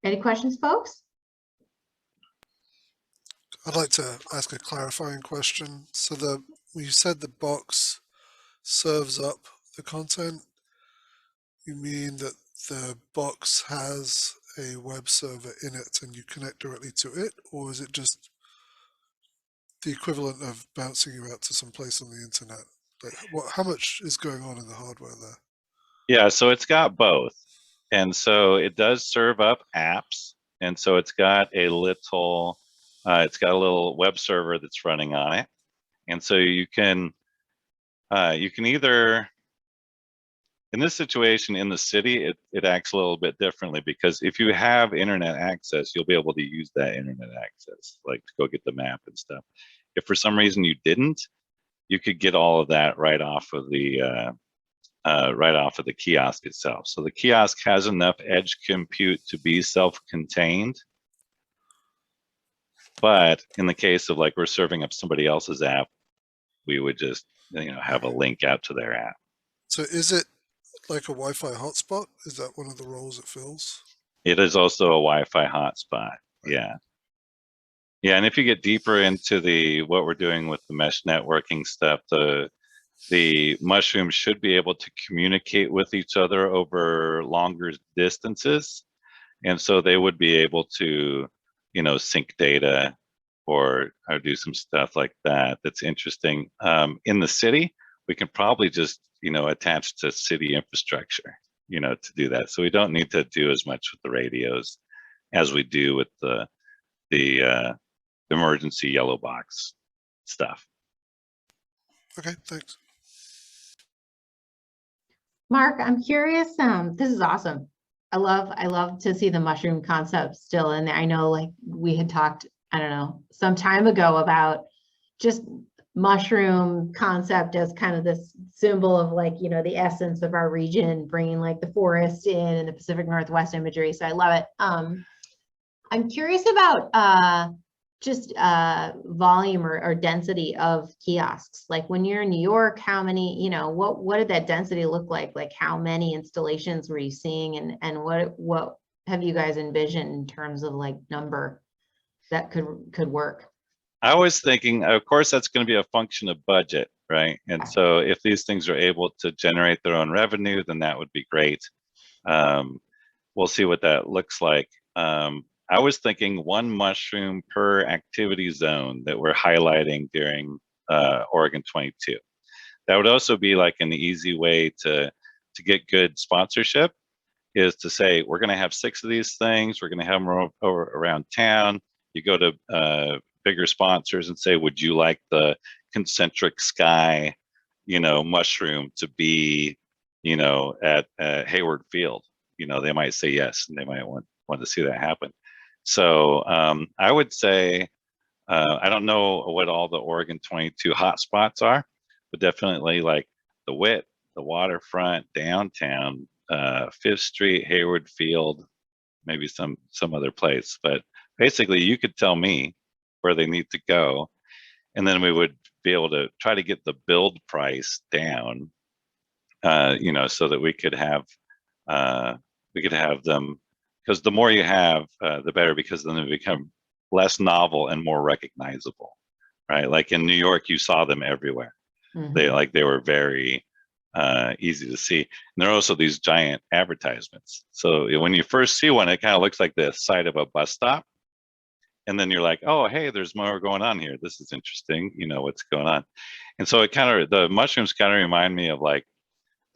Any questions, folks? I'd like to ask a clarifying question. So when you said the box serves up the content, you mean that the box has a web server in it and you connect directly to it, or is it just the equivalent of bouncing you out to some place on the internet? Like, how much is going on in the hardware there? Yeah, so it's got both. And so it does serve up apps. And so it's got a little web server that's running on it. And so you can either, in this situation in the city, it acts a little bit differently, because if you have internet access, you'll be able to use that internet access, like to go get the map and stuff. If for some reason you didn't, you could get all of that right off of the kiosk itself. So the kiosk has enough edge compute to be self-contained. But in the case of like we're serving up somebody else's app, we would just have a link out to their app. So is it like a Wi-Fi hotspot? Is that one of the roles it fills? It is also a Wi-Fi hotspot. Yeah. Yeah, and if you get deeper into what we're doing with the mesh networking stuff, the mushrooms should be able to communicate with each other over longer distances. And so they would be able to, sync data or do some stuff like that. That's interesting. In the city, we can probably just, attach to city infrastructure, to do that. So we don't need to do as much with the radios as we do with the the emergency yellow box stuff. Okay, thanks. Mark, I'm curious. This is awesome. I love to see the mushroom concept still in there. I know, like, we had talked, I don't know, some time ago about just mushroom concept as kind of this symbol of, like, you know, the essence of our region, bringing like the forest in and the Pacific Northwest imagery. So I love it. I'm curious about just volume or density of kiosks. Like when you're in New York, how many, you know, what did that density look like? Like how many installations were you seeing, and what have you guys envisioned in terms of like number that could work? I was thinking, of course, that's going to be a function of budget, right? And so if these things are able to generate their own revenue, then that would be great. We'll see what that looks like. I was thinking 1 mushroom per activity zone that we're highlighting during Oregon 22. That would also be like an easy way to get good sponsorship, is to say, we're going to have 6 of these things. We're going to have them around town. You go to bigger sponsors and say, would you like the concentric sky, you know, mushroom to be, you know, at Hayward Field? You know, they might say yes, and they might want to see that happen. So I would say, I don't know what all the Oregon 22 hotspots are, but definitely like the WIT, the waterfront, downtown, 5th Street, Hayward Field, maybe some other place. But basically, you could tell me where they need to go, and then we would be able to try to get the build price down, you know, so that we could have them, because the more you have, the better, because then they become less novel and more recognizable, right? Like in New York, you saw them everywhere. Mm-hmm. They were very easy to see. And there are also these giant advertisements. So when you first see one, it kind of looks like the side of a bus stop. And then you're like, oh, hey, there's more going on here. This is interesting. You know, what's going on. And so the mushrooms kind of remind me of like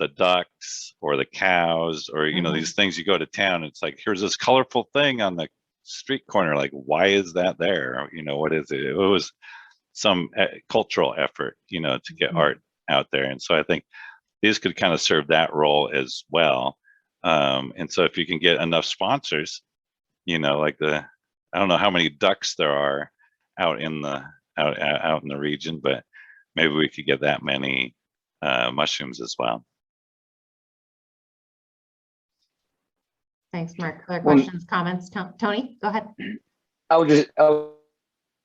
the ducks or the cows, or, you know, these things you go to town. It's like, here's this colorful thing on the street corner. Like, why is that there? You know, what is it? It was some cultural effort, you know, to get art out there. And so I think these could kind of serve that role as well. And so if you can get enough sponsors, you know, like I don't know how many ducks there are out in the region, but maybe we could get that many mushrooms as well. Thanks, Mark. Other questions, comments? Tony, go ahead. I was just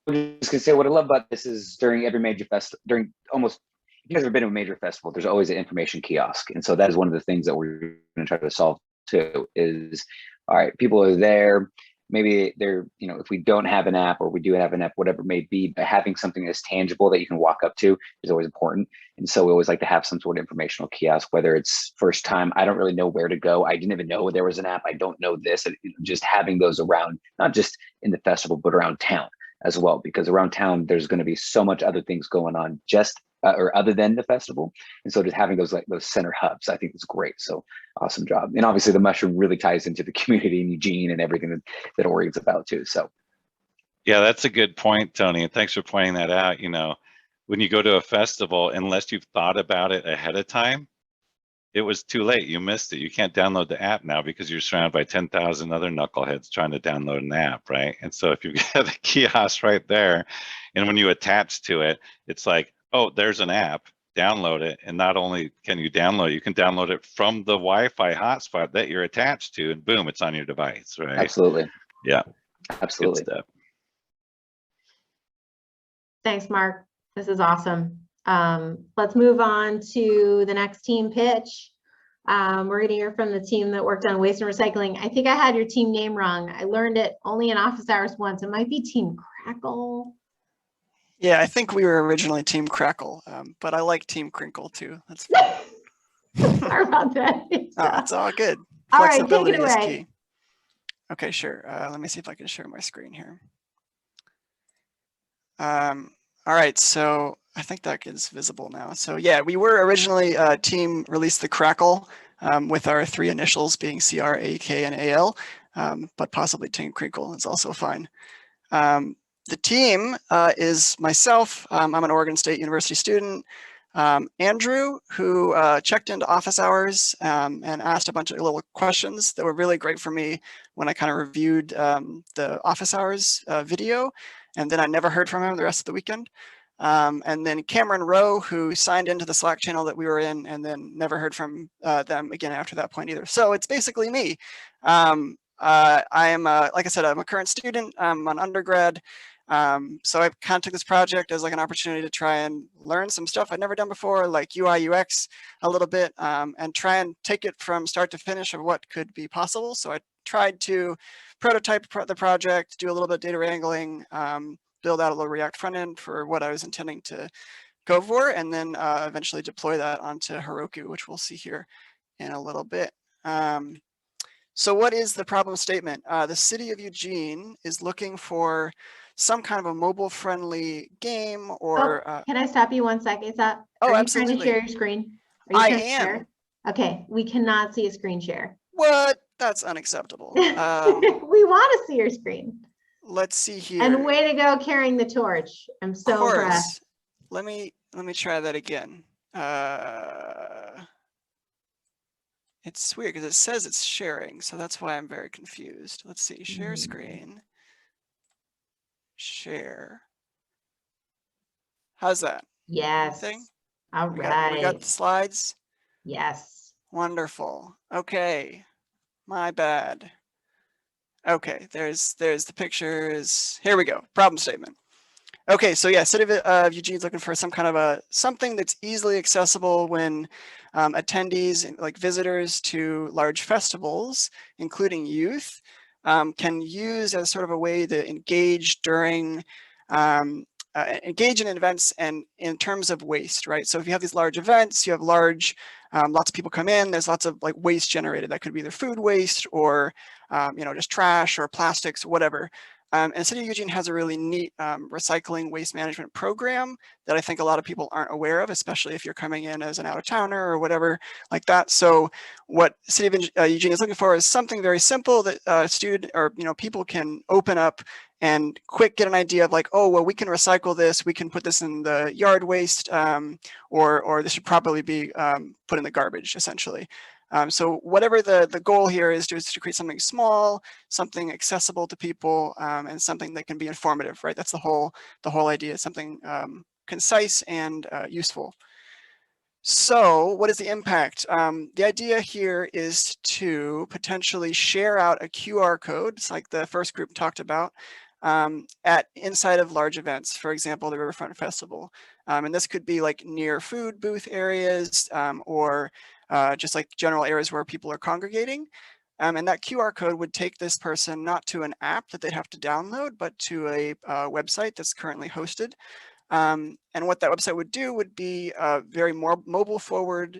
gonna say, what I love about this is during every major festival, during almost, if you guys have ever been to a major festival, there's always an information kiosk. And so that is one of the things that we're gonna try to solve too, is, all right, people are there, maybe they're, you know, if we don't have an app, or we do have an app, whatever it may be, but having something that's tangible that you can walk up to is always important. And so we always like to have some sort of informational kiosk, whether it's first time, I don't really know where to go, I didn't even know there was an app, I don't know this, and just having those around, not just in the festival, but around town as well, because around town, there's going to be so much other things going on just or other than the festival. And so just having those center hubs, I think is great. So awesome job. And obviously the mushroom really ties into the community in Eugene and everything that Oregon's about too. So. Yeah, that's a good point, Tony. And thanks for pointing that out. You know, when you go to a festival, unless you've thought about it ahead of time, it was too late. You missed it. You can't download the app now because you're surrounded by 10,000 other knuckleheads trying to download an app, right? And so if you get a kiosk right there, and when you attach to it, it's like, oh, there's an app, download it. And not only can you download it, you can download it from the Wi-Fi hotspot that you're attached to, and boom, it's on your device, right? Absolutely. Yeah. Absolutely. Good stuff. Thanks, Mark. This is awesome. Let's move on to the next team pitch. We're going to hear from the team that worked on waste and recycling. I think I had your team name wrong. I learned it only in office hours once. It might be Team Crackle. Yeah, I think we were originally Team Crackle, but I like Team Crinkle too. That's fine. Sorry about that. It's all good. All right, take Flexibility it is away. key. Okay, sure. Let me see if I can share my screen here. All right, so I think that is visible now. So yeah, we were originally team Release the Crackle with our 3 initials being CR, AK, and AL, but possibly Team Crinkle is also fine. The team is myself. I'm an Oregon State University student. Andrew, who checked into office hours and asked a bunch of little questions that were really great for me when I kind of reviewed the office hours video, and then I never heard from him the rest of the weekend. And then Cameron Rowe, who signed into the Slack channel that we were in and then never heard from them again after that point either. So it's basically me. I am, like I said, I'm a current student. I'm an undergrad. So I kind of took this project as like an opportunity to try and learn some stuff I'd never done before, like UI, UX a little bit, and try and take it from start to finish of what could be possible. So I tried to prototype the project, do a little bit of data wrangling, build out a little React front end for what I was intending to go for, and then eventually deploy that onto Heroku, which we'll see here in a little bit. So what is the problem statement? The city of Eugene is looking for some kind of a mobile-friendly game or... can I stop you 1 second? Are you absolutely. trying to share your screen? Are you I trying to am. share? Okay, we cannot see a screen share. What? That's unacceptable. We want to see your screen. Let's see here. And way to go carrying the torch. I'm so impressed. Let me try that again. It's weird because it says it's sharing, so that's why I'm very confused. Let's see, share screen. Share. How's that? Yes. All right. We got the slides? Yes. Wonderful. Okay. My bad. Okay, there's the pictures. Here we go. Problem statement. Okay, so yeah, City of Eugene's looking for some kind of something that's easily accessible when attendees, like visitors to large festivals, including youth, can use as sort of a way to engage during, engage in events and in terms of waste, right? So if you have these large events, you have lots of people come in, there's lots of like waste generated. That could be either food waste or, just trash or plastics, whatever. And City of Eugene has a really neat recycling waste management program that I think a lot of people aren't aware of, especially if you're coming in as an out-of-towner or whatever like that. So what City of Eugene is looking for is something very simple that people can open up and quick get an idea of like, oh, well, we can recycle this, we can put this in the yard waste, or this should probably be put in the garbage, essentially. So whatever the goal here is to create something small, something accessible to people, and something that can be informative, right? That's the whole idea, something concise and useful. So what is the impact? The idea here is to potentially share out a QR code, it's like the first group talked about, inside of large events, for example, the Riverfront Festival. And this could be like near food booth areas or just like general areas where people are congregating. And that QR code would take this person not to an app that they'd have to download, but to a website that's currently hosted. And what that website would do would be a very more mobile forward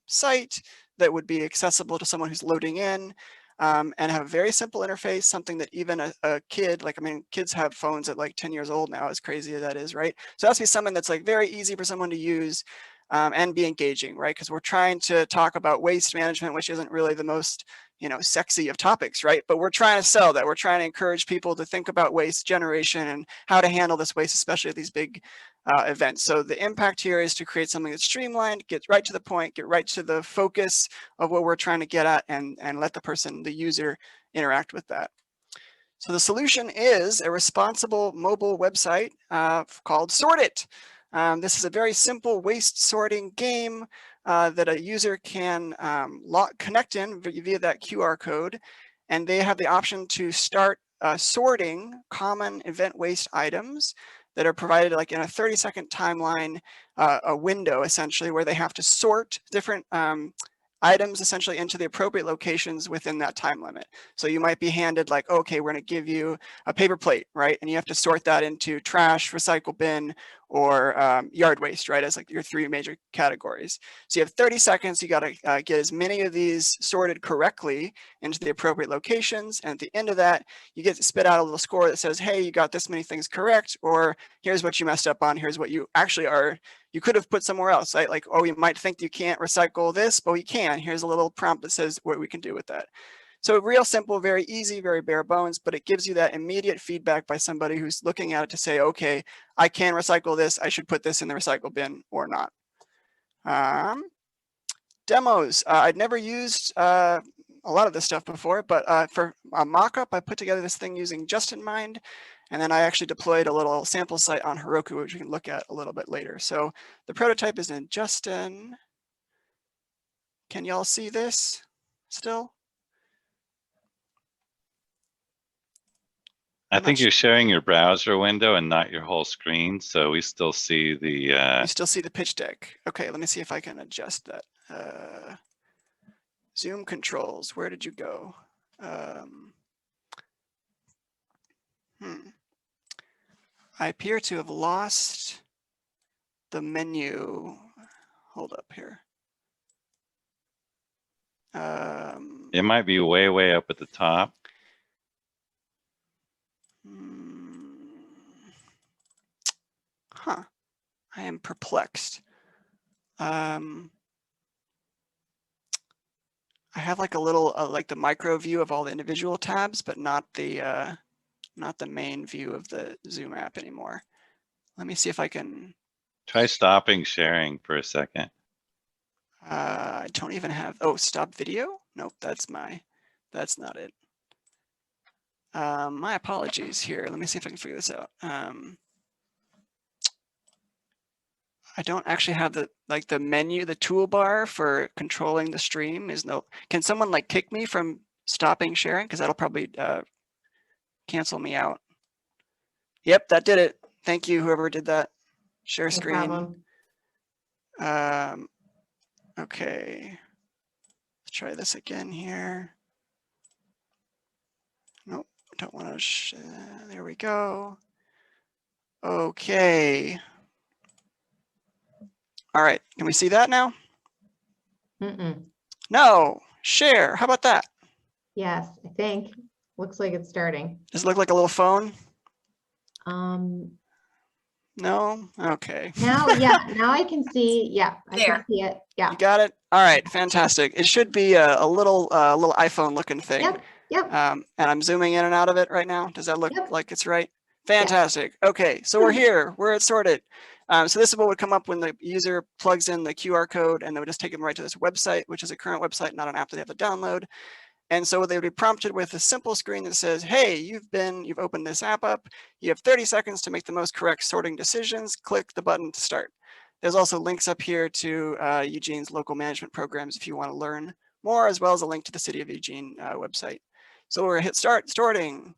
site that would be accessible to someone who's loading in. And have a very simple interface, something that even a kid, kids have phones at like 10 years old now, as crazy as that is, right? So it has to be something that's like very easy for someone to use and be engaging, right? Because we're trying to talk about waste management, which isn't really the most, sexy of topics, right? But we're trying to sell that. We're trying to encourage people to think about waste generation and how to handle this waste, especially at these big events. So the impact here is to create something that's streamlined, get right to the point, get right to the focus of what we're trying to get at, and let the user interact with that. So the solution is a responsible mobile website called Sort It. This is a very simple waste sorting game that a user can connect in via that QR code, and they have the option to start sorting common event waste items that are provided like in a 30-second timeline, a window essentially, where they have to sort different items essentially into the appropriate locations within that time limit. So you might be handed like, okay, we're going to give you a paper plate, right? And you have to sort that into trash, recycle bin, or yard waste, right? As like your 3 major categories. So you have 30 seconds. You got to get as many of these sorted correctly into the appropriate locations. And at the end of that, you get to spit out a little score that says, hey, you got this many things correct, or here's what you messed up on. Here's what you actually you could have put somewhere else, right? Like, oh, you might think you can't recycle this, but you can. Here's a little prompt that says what we can do with that. So real simple, very easy, very bare bones, but it gives you that immediate feedback by somebody who's looking at it to say, okay, I can recycle this. I should put this in the recycle bin or not. Demos. I'd never used a lot of this stuff before, but for a mock-up, I put together this thing using Just in Mind. And then I actually deployed a little sample site on Heroku, which we can look at a little bit later. So the prototype is in Justin. Can y'all see this still? I think you're sharing your browser window and not your whole screen, so we still see the. You still see the pitch deck. Okay, let me see if I can adjust that. Zoom controls. Where did you go? I appear to have lost the menu. Hold up here. It might be way, way up at the top. Huh. I am perplexed. I have like a little like the micro view of all the individual tabs, but not the main view of the Zoom app anymore. Let me see if I can. Try stopping sharing for a second. I don't even have. Oh, stop video? Nope, that's not it. My apologies here. Let me see if I can figure this out. I don't actually have the menu, the toolbar for controlling the stream is no. Can someone like kick me from stopping sharing? Because that'll probably cancel me out. Yep, that did it. Thank you, whoever did that. Share screen. Okay. Let's try this again here. Nope, don't want to. There we go. Okay. All right, can we see that now? No, share. How about that? Yes, I think. Looks like it's starting. Does it look like a little phone? No? Okay. Now, yeah, now I can see. Yeah, I can see it. Yeah. You got it? All right, fantastic. It should be a little iPhone looking thing. Yep, yep. And I'm zooming in and out of it right now. Does that look like it's right? Fantastic. Okay, so we're here. We're at sorted. So this is what would come up when the user plugs in the QR code, and they would just take them right to this website, which is a current website, not an app that they have to download. And so they would be prompted with a simple screen that says, hey, you've opened this app up. You have 30 seconds to make the most correct sorting decisions. Click the button to start. There's also links up here to Eugene's local management programs if you want to learn more, as well as a link to the City of Eugene website. So we're hit start sorting.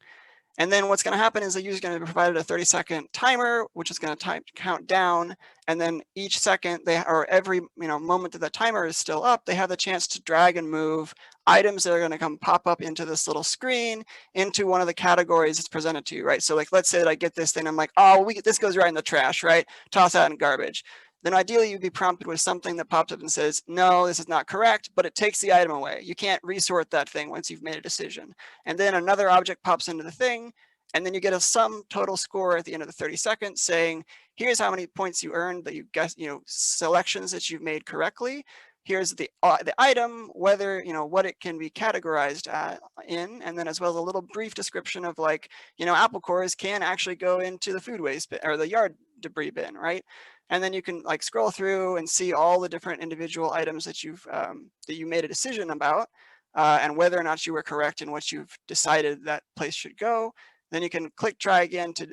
And then what's going to happen is the user is going to be provided a 30-second timer, which is going to count down. And then each second, or every moment that the timer is still up, they have the chance to drag and move items that are going to come pop up into this little screen into one of the categories it's presented to you, right? So like, let's say that I get this thing, I'm like, oh, this goes right in the trash, right? Toss that in garbage. Then ideally you'd be prompted with something that pops up and says, no, this is not correct, but it takes the item away. You can't resort that thing once you've made a decision. And then another object pops into the thing, and then you get a sum total score at the end of the 30 seconds saying, here's how many points you earned that you guessed, selections that you've made correctly. Here's the item, whether, what it can be categorized in, and then as well as a little brief description of like, apple cores can actually go into the food waste bin, or the yard debris bin, right? And then you can like scroll through and see all the different individual items that you made a decision about, and whether or not you were correct in what you've decided that place should go. Then you can try again to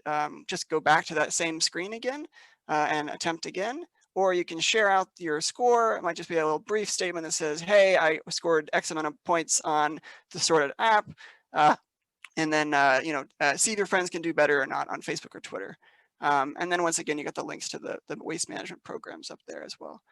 just go back to that same screen again and attempt again. Or you can share out your score. It might just be a little brief statement that says, hey, I scored X amount of points on the sorted app. And then, see if your friends can do better or not on Facebook or Twitter. And then once again, you got the links to the waste management programs up there as well.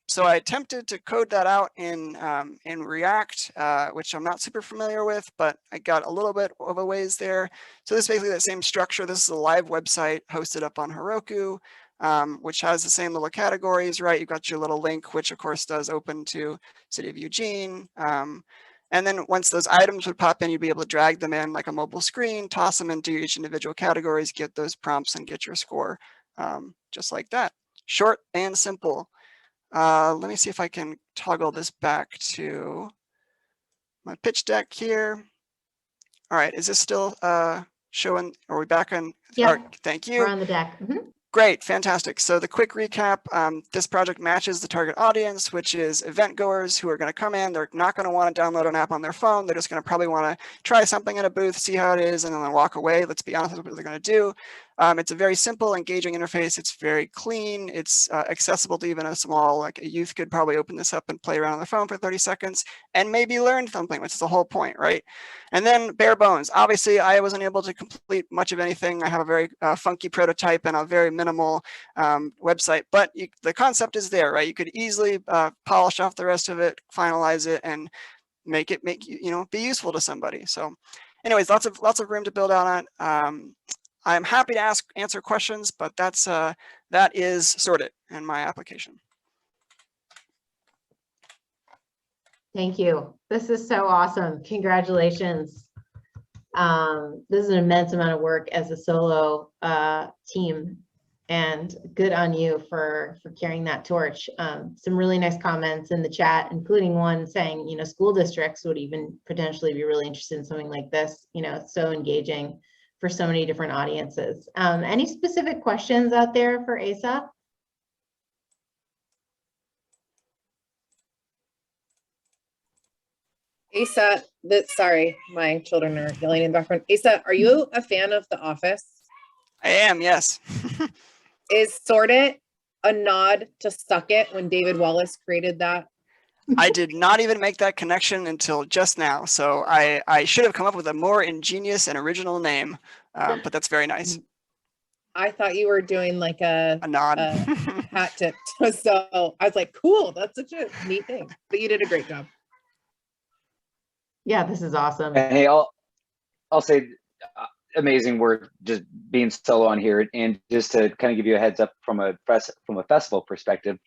So I attempted to code that out in React, which I'm not super familiar with, but I got a little bit of a ways there. So this is basically the same structure. This is a live website hosted up on Heroku, which has the same little categories, right? You've got your little link, which of course does open to City of Eugene. And then once those items would pop in, you'd be able to drag them in like a mobile screen, toss them into each individual categories, get those prompts and get your score, just like that. Short and simple. Let me see if I can toggle this back to my pitch deck here. All right, is this still showing? Are we back on? Yeah, all right, thank you. we're on the deck. Mhm. Great, fantastic. So the quick recap, this project matches the target audience, which is event goers who are going to come in. They're not going to want to download an app on their phone. They're just going to probably want to try something at a booth, see how it is, and then walk away. Let's be honest with what they're going to do. It's a very simple, engaging interface. It's very clean. It's accessible to even a small, like a youth could probably open this up and play around on their phone for 30 seconds and maybe learn something, which is the whole point, right? And then bare bones. Obviously, I wasn't able to complete much of anything. I have a very funky prototype and a very minimal website, but the concept is there, right? You could easily polish off the rest of it, finalize it, and make be useful to somebody. So anyways, lots of room to build out on. I'm happy to answer questions, but that is sorted in my application. Thank you. This is so awesome. Congratulations. This is an immense amount of work as a solo team, and good on you for carrying that torch. Some really nice comments in the chat, including one saying, school districts would even potentially be really interested in something like this. It's so engaging for so many different audiences. Any specific questions out there for Asa? Asa, sorry, my children are yelling in the background. Asa, are you a fan of The Office? I am, yes. Is Sort It a nod to Suck It when David Wallace created that? I did not even make that connection until just now. So I should have come up with a more ingenious and original name, but that's very nice. I thought you were doing like a nod. hat tip. So I was like, cool, that's such a neat thing. But you did a great job. Yeah, this is awesome. And hey, I'll say amazing work just being solo on here, and just to kind of give you a heads up from a festival perspective,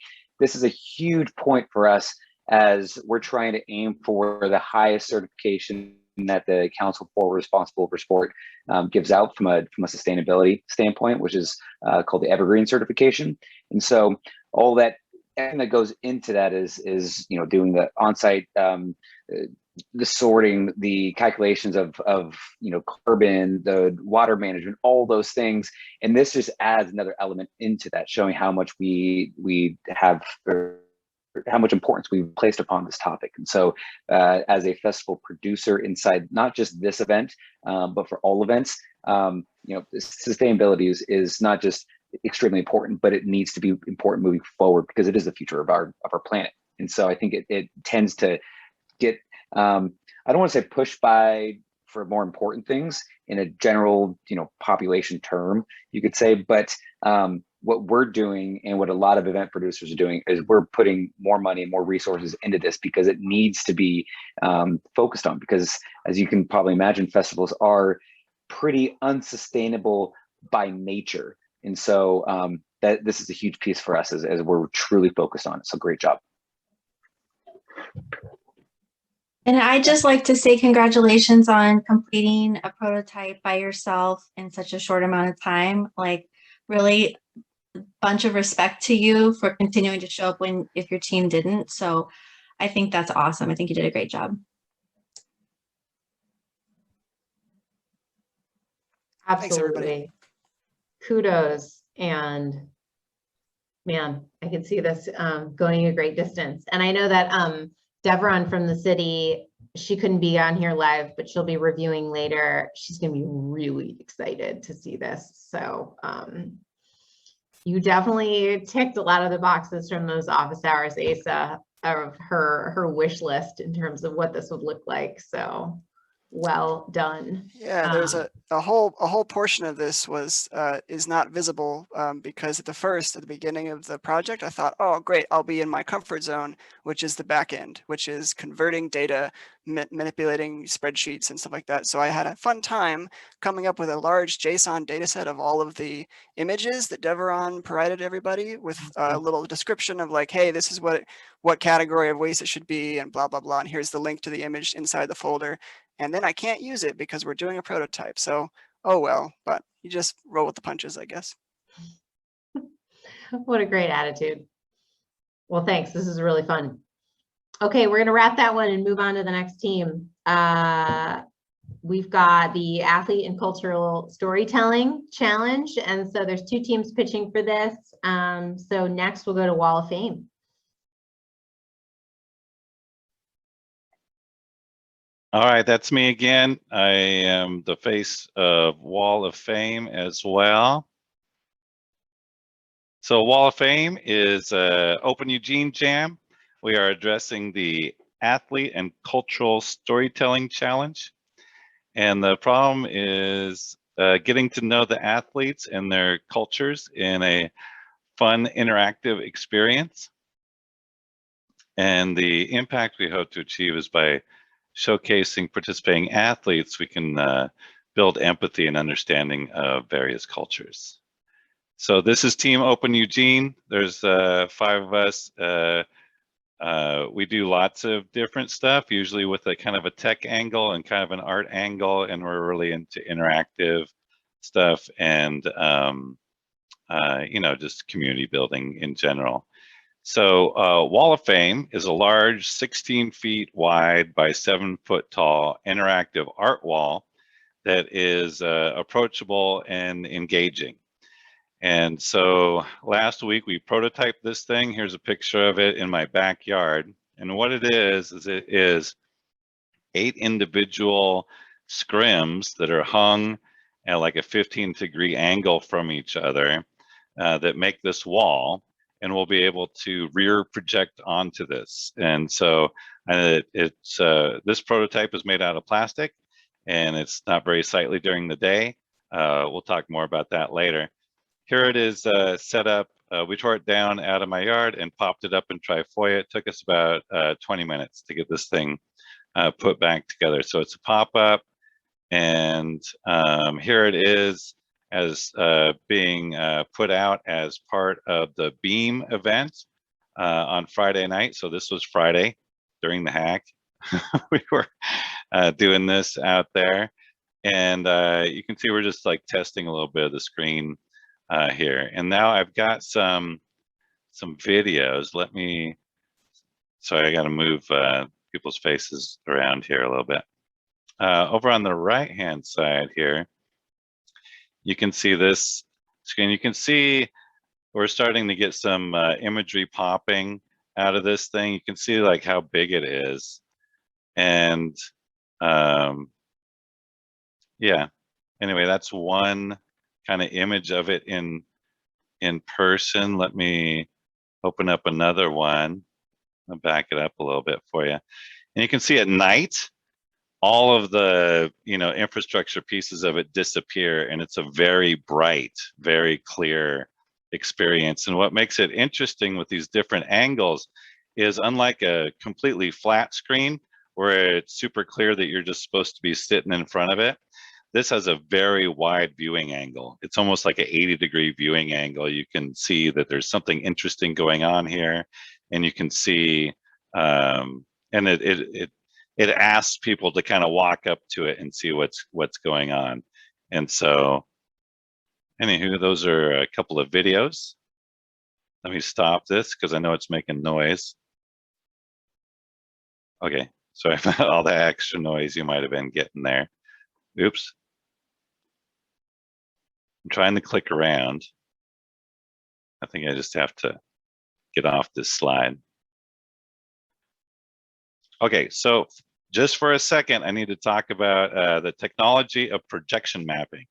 this is a huge point for us as we're trying to aim for the highest certification that the Council for Responsible for Sport gives out from a sustainability standpoint, which is called the Evergreen certification. And so all that everything that goes into that is doing the on-site the sorting, the calculations of carbon, the water management, all those things, and this just adds another element into that, showing how much we have, or how much importance we've placed upon this topic. And so, as a festival producer inside not just this event, but for all events, sustainability is not just extremely important, but it needs to be important moving forward because it is the future of our planet. And so, I think it tends to get I don't want to say pushed by for more important things in a general, population term, you could say, but what we're doing and what a lot of event producers are doing is we're putting more money and more resources into this because it needs to be focused on, because as you can probably imagine, festivals are pretty unsustainable by nature. And so that this is a huge piece for us as we're truly focused on it. So great job. And I'd just like to say congratulations on completing a prototype by yourself in such a short amount of time. Like, really a bunch of respect to you for continuing to show up if your team didn't. So I think that's awesome. I think you did a great job. Absolutely. Thanks, everybody. Kudos. And man, I can see this going a great distance. And I know that Devron from the city, she couldn't be on here live, but she'll be reviewing later. She's going to be really excited to see this. So you definitely ticked a lot of the boxes from those office hours, Asa, of her wish list in terms of what this would look like. So well done. Yeah, there's a whole portion of this is not visible because at the beginning of the project, I thought, oh, great, I'll be in my comfort zone, which is the back end, which is converting data, manipulating spreadsheets and stuff like that. So I had a fun time coming up with a large JSON data set of all of the images that Deveron provided everybody with a little description of like, hey, this is what category of waste it should be and blah, blah, blah. And here's the link to the image inside the folder. And then I can't use it because we're doing a prototype. So, oh well, but you just roll with the punches, I guess. What a great attitude. Well, thanks. This is really fun. Okay, we're gonna wrap that one and move on to the next team. We've got the Athlete and Cultural Storytelling Challenge. And so there's 2 teams pitching for this. So next we'll go to Wall of Fame. All right, that's me again. I am the face of Wall of Fame as well. So Wall of Fame is Open Eugene Jam. We are addressing the Athlete and Cultural Storytelling Challenge. And the problem is getting to know the athletes and their cultures in a fun, interactive experience. And the impact we hope to achieve is by showcasing participating athletes, we can build empathy and understanding of various cultures. So this is Team Open Eugene. There's 5 of us. We do lots of different stuff, usually with a kind of a tech angle and kind of an art angle, and we're really into interactive stuff and you know, just community building in general. So Wall of Fame is a large 16 feet wide by 7 foot tall interactive art wall that is approachable and engaging. And so last week we prototyped this thing. Here's a picture of it in my backyard. And what it is it is 8 individual scrims that are hung at like a 15-degree angle from each other that make this wall. And we'll be able to rear project onto this. And so it's this prototype is made out of plastic, and it's not very sightly during the day. We'll talk more about that later. Here it is set up. We tore it down out of my yard and popped it up in Trifoya. It took us about 20 minutes to get this thing put back together. So it's a pop-up, and here it is as being put out as part of the Beam event on Friday night. So this was Friday during the hack. We were doing this out there, and you can see we're just like testing a little bit of the screen here. And now I've got some videos. Let me, sorry, I got to move people's faces around here a little bit. Over on the right-hand side here, you can see this screen. You can see we're starting to get some imagery popping out of this thing. You can see like how big it is. And yeah, anyway, that's one kind of image of it in person. Let me open up another one. I'll back it up a little bit for you. And you can see at night, all of the infrastructure pieces of it disappear, and it's a very bright, very clear experience. And what makes it interesting with these different angles is, unlike a completely flat screen where it's super clear that you're just supposed to be sitting in front of it, this has a very wide viewing angle. It's almost like an 80-degree viewing angle. You can see that there's something interesting going on here, and you can see and it asks people to kind of walk up to it and see what's going on. And so, anywho, those are a couple of videos. Let me stop this because I know it's making noise. Okay, sorry about all the extra noise you might have been getting there. Oops. I'm trying to click around. I think I just have to get off this slide. Okay, so just for a second, I need to talk about the technology of projection mapping.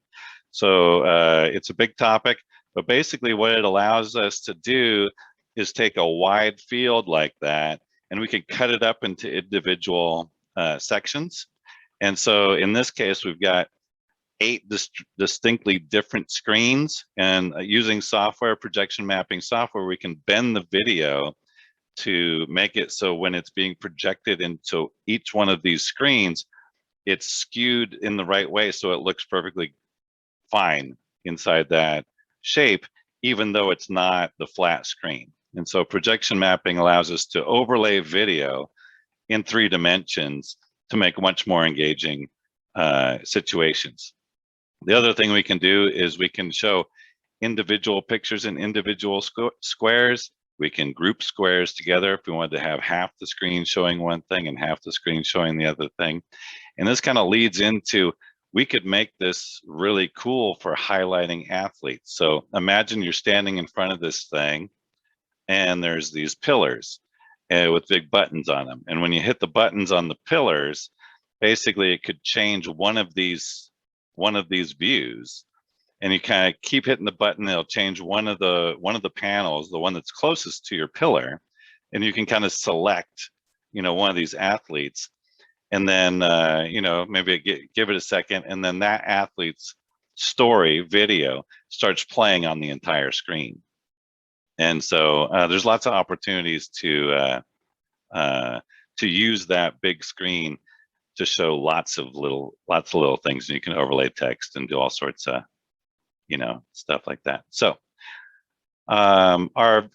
So it's a big topic, but basically what it allows us to do is take a wide field like that, and we can cut it up into individual sections. And so in this case, we've got 8 distinctly different screens, and using software, projection mapping software, we can bend the video to make it so when it's being projected into each one of these screens, it's skewed in the right way so it looks perfectly fine inside that shape, even though it's not the flat screen. And so projection mapping allows us to overlay video in 3 dimensions to make much more engaging situations. The other thing we can do is we can show individual pictures in individual squares, We can group squares together if we wanted to have half the screen showing one thing and half the screen showing the other thing. And this kind of leads into, we could make this really cool for highlighting athletes. So imagine you're standing in front of this thing and there's these pillars with big buttons on them. And when you hit the buttons on the pillars, basically it could change one of these views. And you kind of keep hitting the button, it'll change one of the panels, the one that's closest to your pillar, and you can kind of select, one of these athletes, and then maybe give it a second, and then that athlete's story video starts playing on the entire screen. And so there's lots of opportunities to use that big screen to show lots of little things, and you can overlay text and do all sorts of stuff like that. So our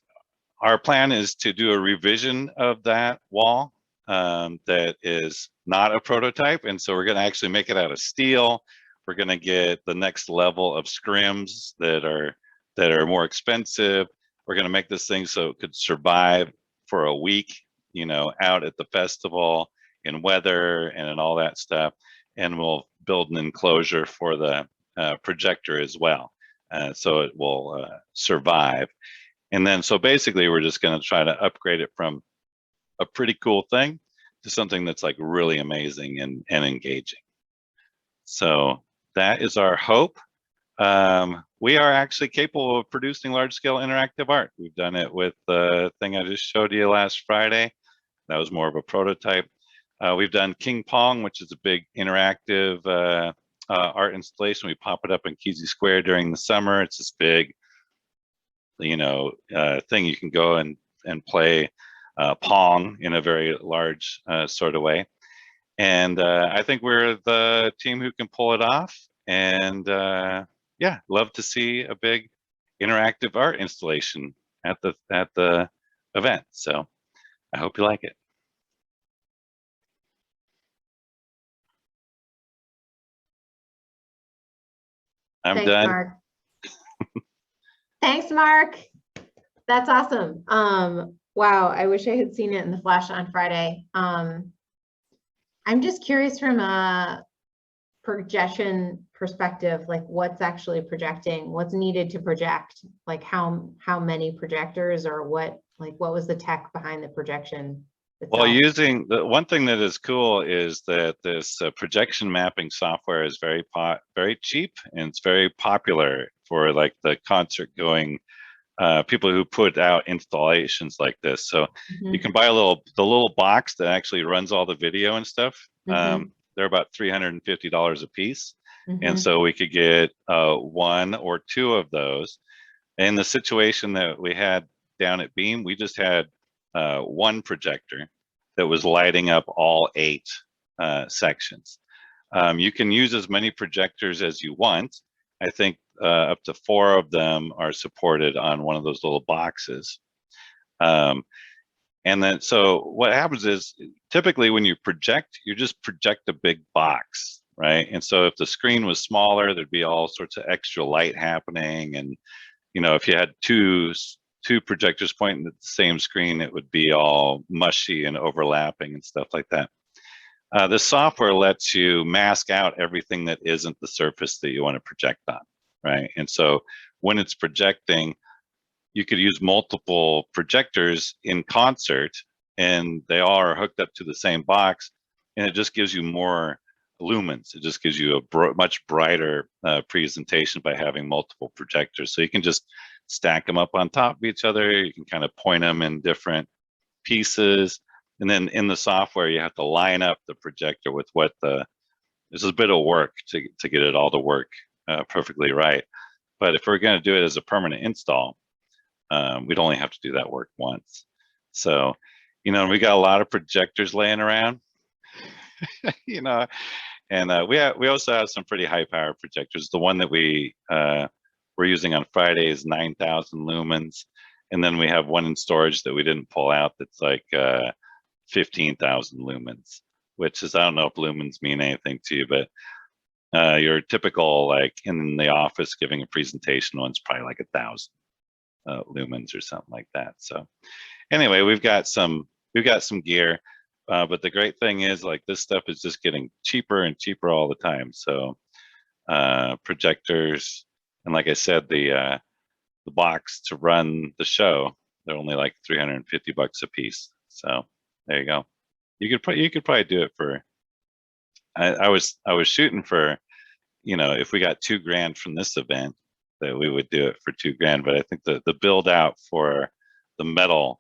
plan is to do a revision of that wall that is not a prototype, and so we're going to actually make it out of steel. We're going to get the next level of scrims that are more expensive. We're going to make this thing so it could survive for a week, out at the festival in weather and in all that stuff, and we'll build an enclosure for the projector as well, so it will survive. And then so basically we're just going to try to upgrade it from a pretty cool thing to something that's like really amazing and engaging. So that is our hope. We are actually capable of producing large-scale interactive art. We've done it with the thing I just showed you last Friday. That was more of a prototype. We've done King Pong, which is a big interactive art installation. We pop it up in Kesey Square during the summer. It's this big, thing you can go and play Pong in a very large sort of way. And I think we're the team who can pull it off. And yeah, love to see a big interactive art installation at the event. So I hope you like it. I'm Thanks, done. Mark. Thanks, Mark. That's awesome. Wow, I wish I had seen it in the flash on Friday. I'm just curious from a projection perspective, like what's actually projecting, what's needed to project, like how many projectors, or what was the tech behind the projection itself? Well, using the one thing that is cool is that this projection mapping software is very cheap, and it's very popular for like the concert going people who put out installations like this. So you can buy the little box that actually runs all the video and stuff. They're about $350 a piece. And so we could get 1 or 2 of those. In the situation that we had down at Beam, we just had 1 projector that was lighting up all 8 sections. You can use as many projectors as you want. I think up to 4 of them are supported on one of those little boxes. And then, so what happens is typically when you project, you just project a big box, right? And so if the screen was smaller, there'd be all sorts of extra light happening. And, if you had two projectors pointing at the same screen, it would be all mushy and overlapping and stuff like that. The software lets you mask out everything that isn't the surface that you want to project on, right? And so when it's projecting, you could use multiple projectors in concert, and they all are hooked up to the same box, and it just gives you more lumens. It just gives you a much brighter presentation by having multiple projectors. So you can just stack them up on top of each other. You can kind of point them in different pieces. And then in the software, you have to line up the projector with there's a bit of work to get it all to work perfectly right. But if we're going to do it as a permanent install, we'd only have to do that work once. So, we got a lot of projectors laying around, and we also have some pretty high power projectors. The one that we're using on Friday is 9,000 lumens. And then we have one in storage that we didn't pull out that's like 15,000 lumens, which is, I don't know if lumens mean anything to you, but your typical, like in the office giving a presentation one's probably like 1,000. lumens or something like that. So anyway, we've got some gear, but the great thing is, like, this stuff is just getting cheaper and cheaper all the time. So projectors, and like I said, the box to run the show, they're only like $350 a piece. So there you go. You could probably do it for. I was shooting for, if we got $2,000 from this event, that we would do it for $2,000. But I think the build out for the metal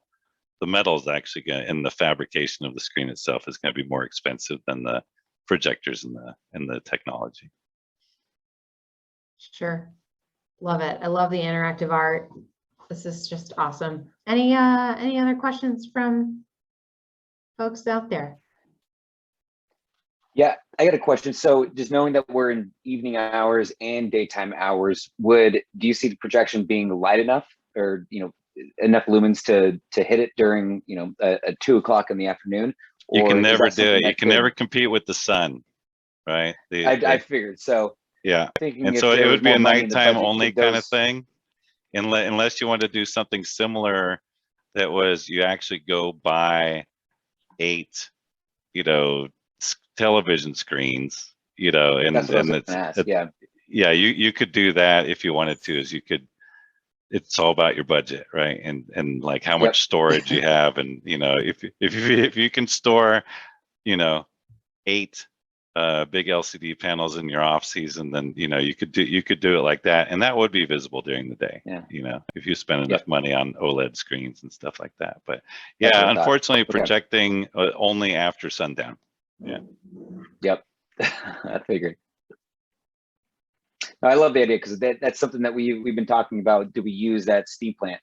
is actually going to, and the fabrication of the screen itself is going to be more expensive than the projectors and the technology. Sure. Love it. I love the interactive art. This is just awesome. Any other questions from folks out there? Yeah, I got a question. So just knowing that we're in evening hours and daytime hours, do you see the projection being light enough, or enough lumens to hit it during at 2 o'clock in the afternoon? You can never do it. You can never compete with the sun, right? I figured so. Yeah, Thinking and if so it there would was be a more money in the nighttime budget, only could kind of those- thing, unless you want to do something similar. That was, you actually go buy 8, television screens, and That's what I was it's gonna ask. Yeah. yeah, you could do that if you wanted to. It's all about your budget, right? And like how much storage you have, and if you can store 8 big LCD panels in your off season, then you could do it like that, and that would be visible during the day. Yeah. If you spend enough money on OLED screens and stuff like that. But That's what yeah, I thought. unfortunately, Okay. projecting only after sundown. Yeah. Yep. I figured. I love the idea, because that's something that we've been talking about. Do we use that steam plant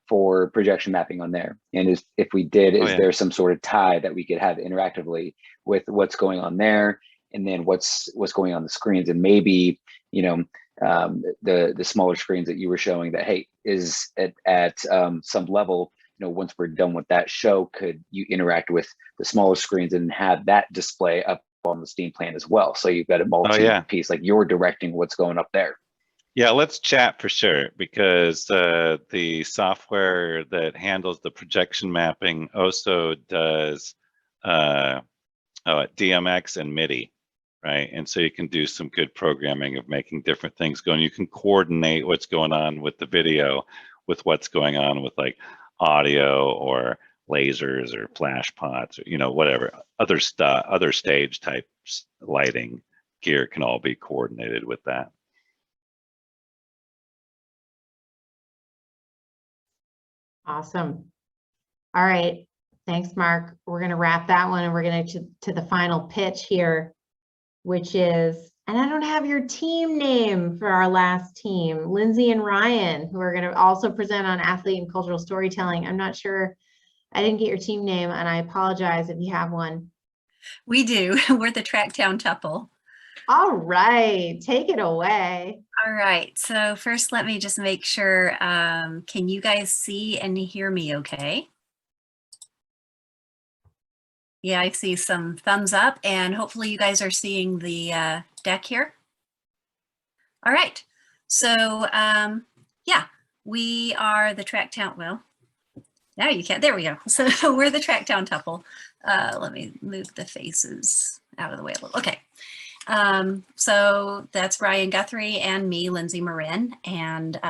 for projection mapping on there? And if we did, is there some sort of tie that we could have interactively with what's going on there, and then what's going on the screens? And maybe the smaller screens that you were showing, that hey, is at some level, once we're done with that show, could you interact with the smaller screens and have that display up on the steam plant as well? So you've got a multi-piece, like you're directing what's going up there. Yeah, let's chat for sure, because the software that handles the projection mapping also does DMX and MIDI, right? And so you can do some good programming of making different things go, and you can coordinate what's going on with the video with what's going on with like audio or lasers or flash pots, or whatever other stuff, other stage type lighting gear can all be coordinated with that. Awesome. All right. Thanks, Mark. We're going to wrap that one, and we're going to the final pitch here, which is, and I don't have your team name for our last team, Lindsay and Ryan, who are going to also present on athlete and cultural storytelling. I'm not sure, I didn't get your team name, and I apologize if you have one. We do. We're the Tracktown Tuple. All right, take it away. All right, so first let me just make sure, can you guys see and hear me okay? Yeah, I see some thumbs up, and hopefully you guys are seeing the deck here. All right, so yeah, we are the Tracktown, well, now you can't, there we go. So we're the Tracktown Tuple. Let me move the faces out of the way a little, okay. So that's Ryan Guthrie and me, Lindsay Marin, and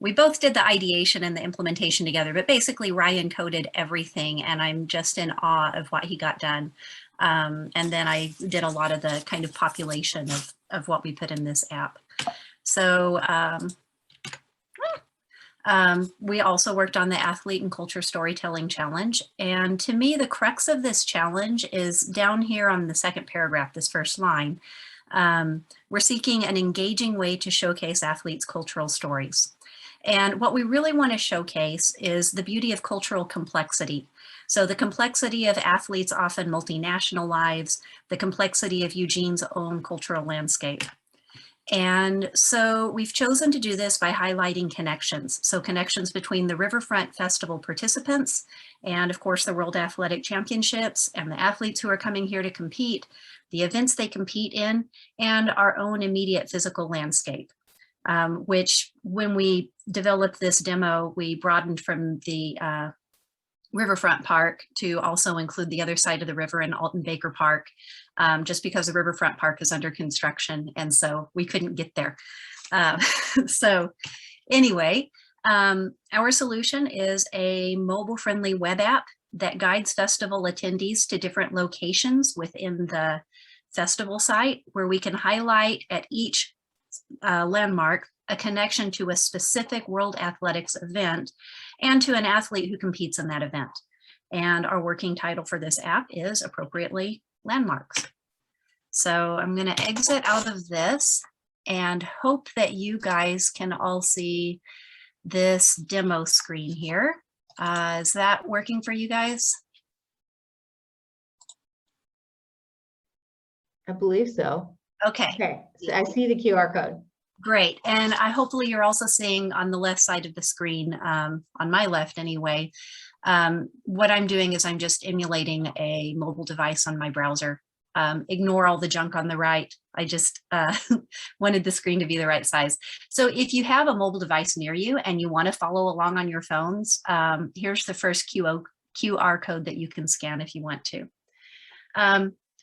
we both did the ideation and the implementation together, but basically Ryan coded everything, and I'm just in awe of what he got done. And then I did a lot of the kind of population of what we put in this app. So we also worked on the Athlete and Culture Storytelling Challenge. And to me, the crux of this challenge is down here on the second paragraph, this first line. We're seeking an engaging way to showcase athletes' cultural stories. And what we really want to showcase is the beauty of cultural complexity. So the complexity of athletes' often multinational lives, the complexity of Eugene's own cultural landscape. And so we've chosen to do this by highlighting connections. So connections between the Riverfront Festival participants and of course the World Athletic Championships and the athletes who are coming here to compete, the events they compete in, and our own immediate physical landscape. which when we developed this demo, we broadened from the Riverfront Park to also include the other side of the river in Alton Baker Park, just because the Riverfront Park is under construction, and so we couldn't get there. So anyway, our solution is a mobile-friendly web app that guides festival attendees to different locations within the festival site, where we can highlight at each landmark a connection to a specific World Athletics event and to an athlete who competes in that event. And our working title for this app is appropriately Landmarks. So I'm going to exit out of this and hope that you guys can all see this demo screen here. Is that working for you guys? I believe so. Okay. Okay, so I see the QR code. Great. And hopefully you're also seeing on the left side of the screen, on my left anyway, what I'm doing is I'm just emulating a mobile device on my browser. Ignore all the junk on the right. I just wanted the screen to be the right size. So if you have a mobile device near you and you want to follow along on your phones, here's the first QR code that you can scan if you want to.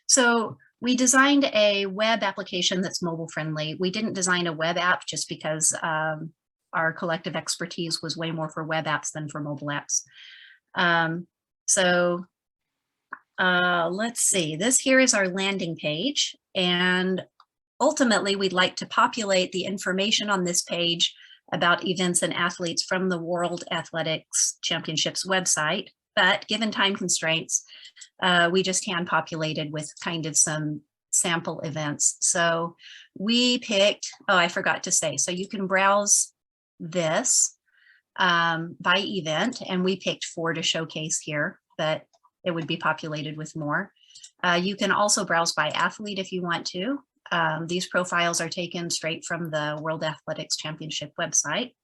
So we designed a web application that's mobile friendly. We didn't design a web app just because our collective expertise was way more for web apps than for mobile apps. Let's see, this here is our landing page, and ultimately we'd like to populate the information on this page about events and athletes from the World Athletics Championships website. But given time constraints, we just hand populated with kind of some sample events. So we picked, oh, I forgot to say, so you can browse this by event, and we picked 4 to showcase here, but it would be populated with more. You can also browse by athlete if you want to. These profiles are taken straight from the World Athletics Championship website.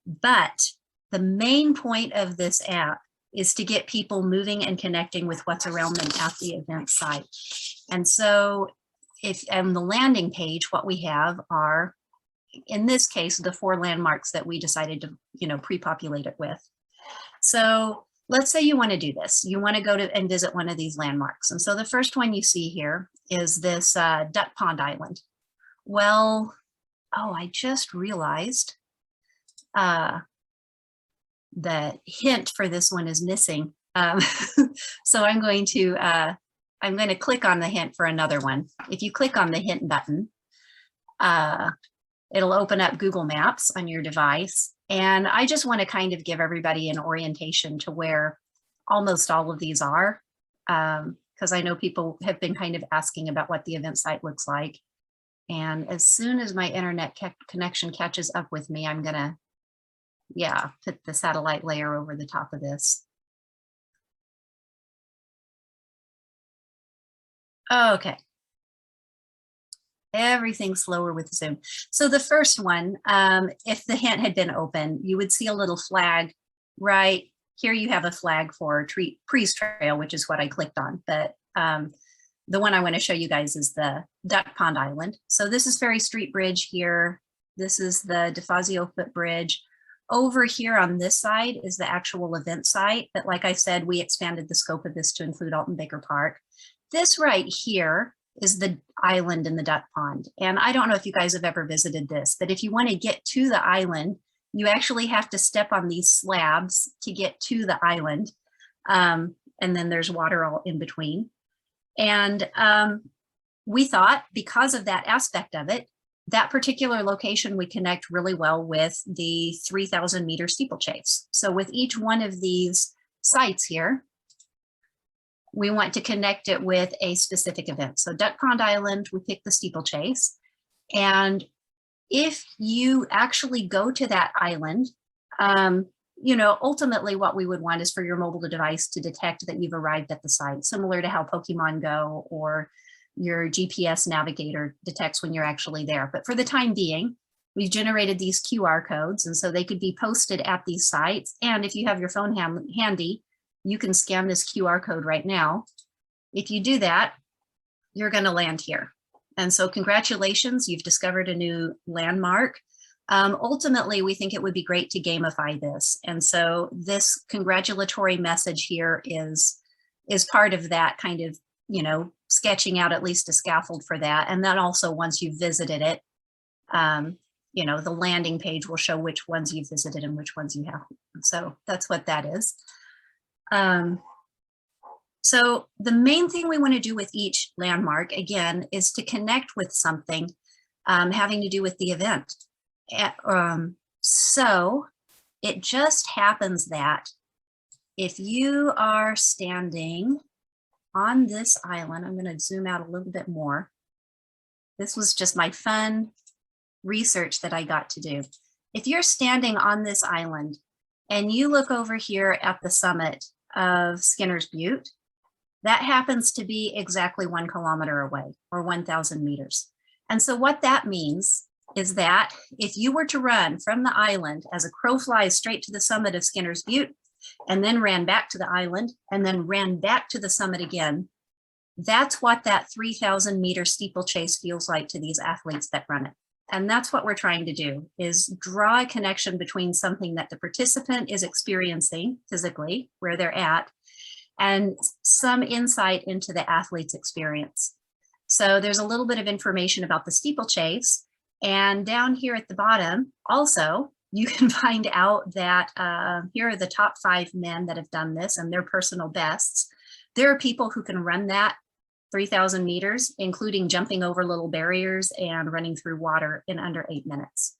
But the main point of this app is to get people moving and connecting with what's around them at the event site. And so if on the landing page, what we have are, in this case, the 4 landmarks that we decided to, pre-populate it with. So let's say you want to do this. You want to go to and visit one of these landmarks. And so the first one you see here is this Duck Pond Island. Well, oh, I just realized the hint for this one is missing. So I'm going to click on the hint for another one. If you click on the hint button, it'll open up Google Maps on your device. And I just want to kind of give everybody an orientation to where almost all of these are, because I know people have been kind of asking about what the event site looks like. And as soon as my internet connection catches up with me, I'm going to, put the satellite layer over the top of this. Okay. Everything's slower with Zoom. So the first one, if the hint had been open, you would see a little flag right here. You have a flag for Prees Trail, which is what I clicked on. But the one I want to show you guys is the Duck Pond Island. So this is Ferry Street Bridge here. This is the DeFazio Footbridge. Over here on this side is the actual event site. But like I said, we expanded the scope of this to include Alton Baker Park. This right here is the island in the duck pond. And I don't know if you guys have ever visited this, but if you want to get to the island, you actually have to step on these slabs to get to the island. And then there's water all in between. And we thought because of that aspect of it, that particular location would connect really well with the 3,000 meter steeplechase. So with each one of these sites here, we want to connect it with a specific event. So Duck Pond Island, we pick the steeplechase. And if you actually go to that island, ultimately what we would want is for your mobile device to detect that you've arrived at the site, similar to how Pokemon Go or your GPS navigator detects when you're actually there. But for the time being, we've generated these QR codes, and so they could be posted at these sites. And if you have your phone handy, you can scan this QR code right now. If you do that, you're going to land here. And so congratulations, you've discovered a new landmark. Ultimately, we think it would be great to gamify this. And so this congratulatory message here is part of that kind of, you know, sketching out at least a scaffold for that. And then also once you've visited it, you know, the landing page will show which ones you've visited and which ones you haven't. So that's what that is. So the main thing we want to do with each landmark, again, is to connect with something having to do with the event. So it just happens that if you are standing on this island, I'm going to zoom out a little bit more. This was just my fun research that I got to do. If you're standing on this island and you look over here at the summit of Skinner's Butte, that happens to be exactly 1 kilometer away, or 1,000 meters. And so what that means is that if you were to run from the island as a crow flies straight to the summit of Skinner's Butte, and then ran back to the island, and then ran back to the summit again, that's what that 3,000 meter steeplechase feels like to these athletes that run it. And that's what we're trying to do, is draw a connection between something that the participant is experiencing physically, where they're at, and some insight into the athlete's experience. So there's a little bit of information about the steeplechase. And down here at the bottom, also, you can find out that here are the top 5 men that have done this and their personal bests. There are people who can run that 3,000 meters, including jumping over little barriers and running through water in under 8 minutes.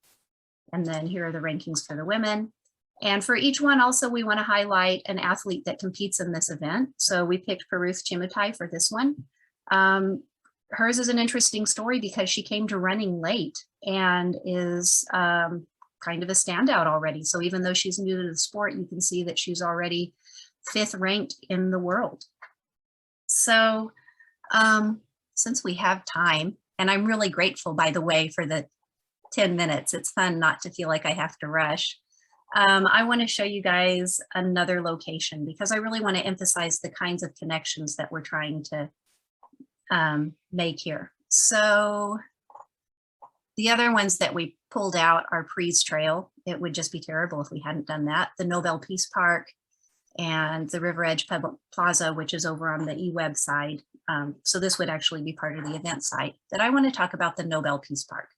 And then here are the rankings for the women. And for each one also, we want to highlight an athlete that competes in this event. So we picked Paruth Chimutai for this one. Hers is an interesting story because she came to running late and is kind of a standout already. So even though she's new to the sport, you can see that she's already 5th ranked in the world. So since we have time, and I'm really grateful, by the way, for the 10 minutes, it's fun not to feel like I have to rush. I want to show you guys another location because I really want to emphasize the kinds of connections that we're trying to make here. So the other ones that we pulled out are Prees Trail. It would just be terrible if we hadn't done that. The Nobel Peace Park and the River Edge Plaza, which is over on the eWeb side. So this would actually be part of the event site. But I want to talk about the Nobel Peace Park.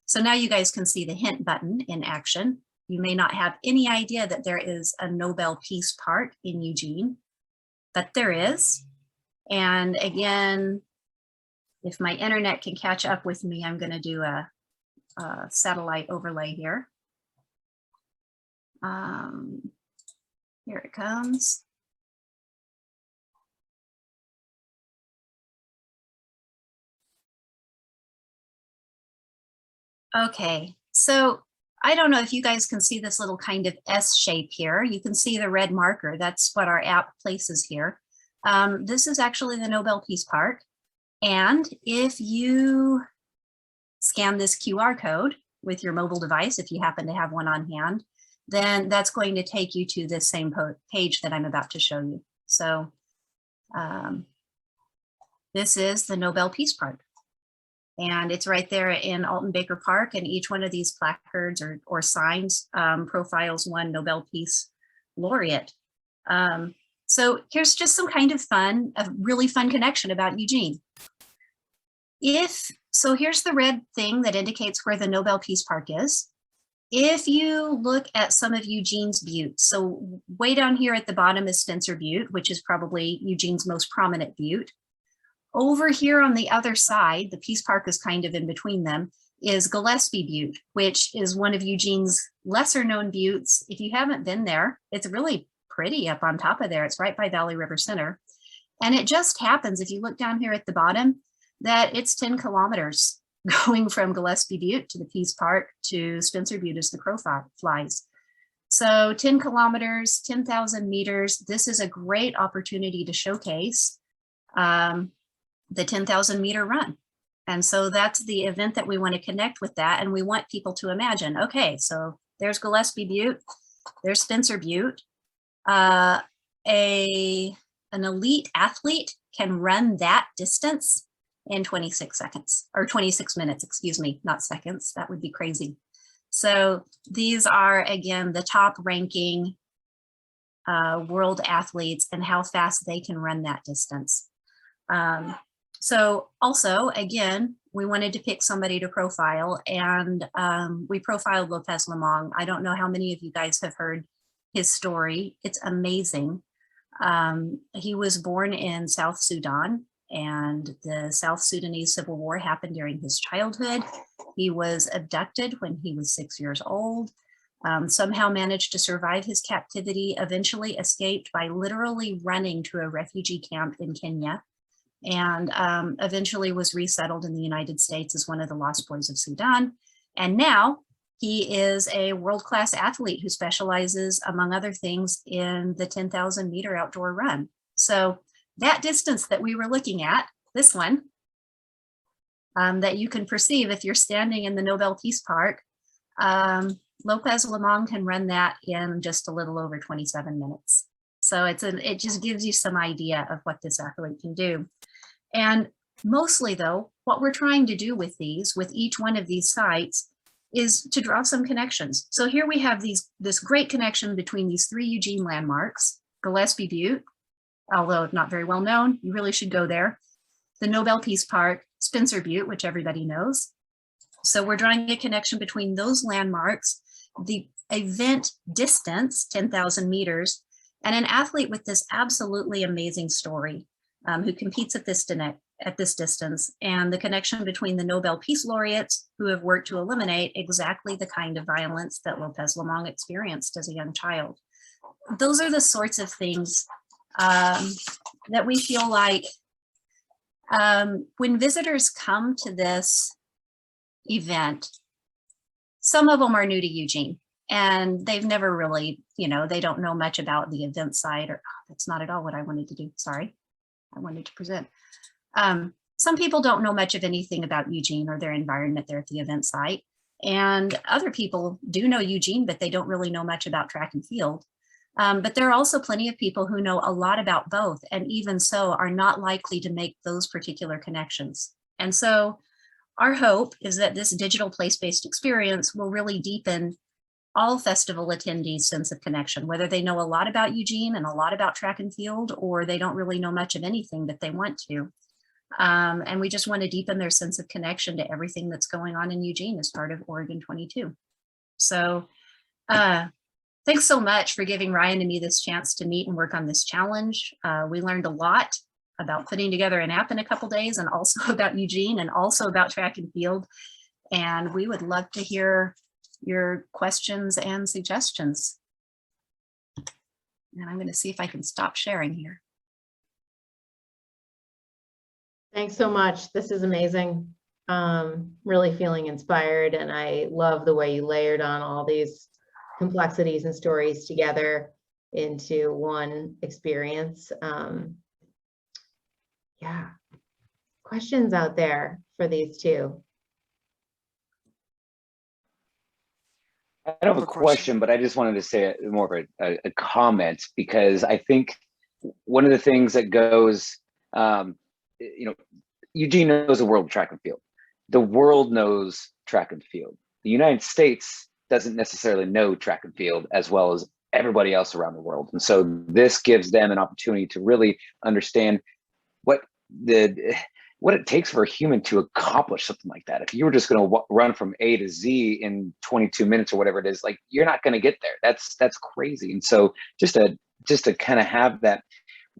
So now you guys can see the hint button in action. You may not have any idea that there is a Nobel Peace Park in Eugene, but there is. And again, if my internet can catch up with me, I'm going to do a satellite overlay here. Here it comes. Okay, so I don't know if you guys can see this little kind of S shape here. You can see the red marker. That's what our app places here. This is actually the Nobel Peace Park. And if you scan this QR code with your mobile device, if you happen to have one on hand, then that's going to take you to this same page that I'm about to show you. So this is the Nobel Peace Park. And it's right there in Alton Baker Park, and each one of these placards or signs profiles one Nobel Peace Laureate. So here's just some kind of fun, a really fun connection about Eugene. So here's the red thing that indicates where the Nobel Peace Park is. If you look at some of Eugene's buttes, so way down here at the bottom is Spencer Butte, which is probably Eugene's most prominent butte. Over here on the other side, the Peace Park is kind of in between them, is Gillespie Butte, which is one of Eugene's lesser known buttes. If you haven't been there, it's really pretty up on top of there. It's right by Valley River Center. And it just happens, if you look down here at the bottom, that it's 10 kilometers going from Gillespie Butte to the Peace Park to Spencer Butte as the crow flies. So 10 kilometers, 10,000 meters. This is a great opportunity to showcase the 10,000 meter run. And so that's the event that we want to connect with that. And we want people to imagine, okay, so there's Gillespie Butte, there's Spencer Butte. An elite athlete can run that distance in 26 seconds or 26 minutes, excuse me, not seconds. That would be crazy. So these are, again, the top ranking world athletes and how fast they can run that distance. So also, again, we wanted to pick somebody to profile, and we profiled Lopez Lemong. I don't know how many of you guys have heard his story. It's amazing. He was born in South Sudan, and the South Sudanese Civil War happened during his childhood. He was abducted when he was 6 years old, somehow managed to survive his captivity, eventually escaped by literally running to a refugee camp in Kenya, and eventually was resettled in the United States as one of the Lost Boys of Sudan. And now he is a world-class athlete who specializes, among other things, in the 10,000 meter outdoor run. So that distance that we were looking at, this one, that you can perceive if you're standing in the Nobel Peace Park, Lopez Lemong can run that in just a little over 27 minutes. So it just gives you some idea of what this athlete can do. And mostly though, what we're trying to do with each one of these sites is to draw some connections. So here we have this great connection between these three Eugene landmarks, Gillespie Butte, although not very well known, you really should go there, the Nobel Peace Park, Spencer Butte, which everybody knows. So we're drawing a connection between those landmarks, the event distance, 10,000 meters, and an athlete with this absolutely amazing story who competes at this distance, and the connection between the Nobel Peace Laureates who have worked to eliminate exactly the kind of violence that Lopez Lemong experienced as a young child. Those are the sorts of things that we feel like when visitors come to this event, some of them are new to Eugene and they've never really, they don't know much about the event side, or that's not at all what I wanted to do. Sorry, I wanted to present. Some people don't know much of anything about Eugene or their environment there at the event site. And other people do know Eugene, but they don't really know much about track and field. But there are also plenty of people who know a lot about both, and even so are not likely to make those particular connections. And so our hope is that this digital place-based experience will really deepen all festival attendees' sense of connection, whether they know a lot about Eugene and a lot about track and field, or they don't really know much of anything, but they want to. And we just want to deepen their sense of connection to everything that's going on in Eugene as part of Oregon 22. So thanks so much for giving Ryan and me this chance to meet and work on this challenge. We learned a lot about putting together an app in a couple days, and also about Eugene, and also about track and field. And we would love to hear your questions and suggestions. And I'm going to see if I can stop sharing here. Thanks so much. This is amazing. Really feeling inspired, and I love the way you layered on all these complexities and stories together into one experience. Yeah. Questions out there for these two? I don't have a question, but I just wanted to say more of a comment, because I think one of the things that goes, Eugene knows the world of track and field. The world knows track and field. The United States doesn't necessarily know track and field as well as everybody else around the world. And so this gives them an opportunity to really understand what it takes for a human to accomplish something like that. If you were just going to run from A to Z in 22 minutes or whatever it is, like, you're not going to get there. That's crazy. And so just to kind of have that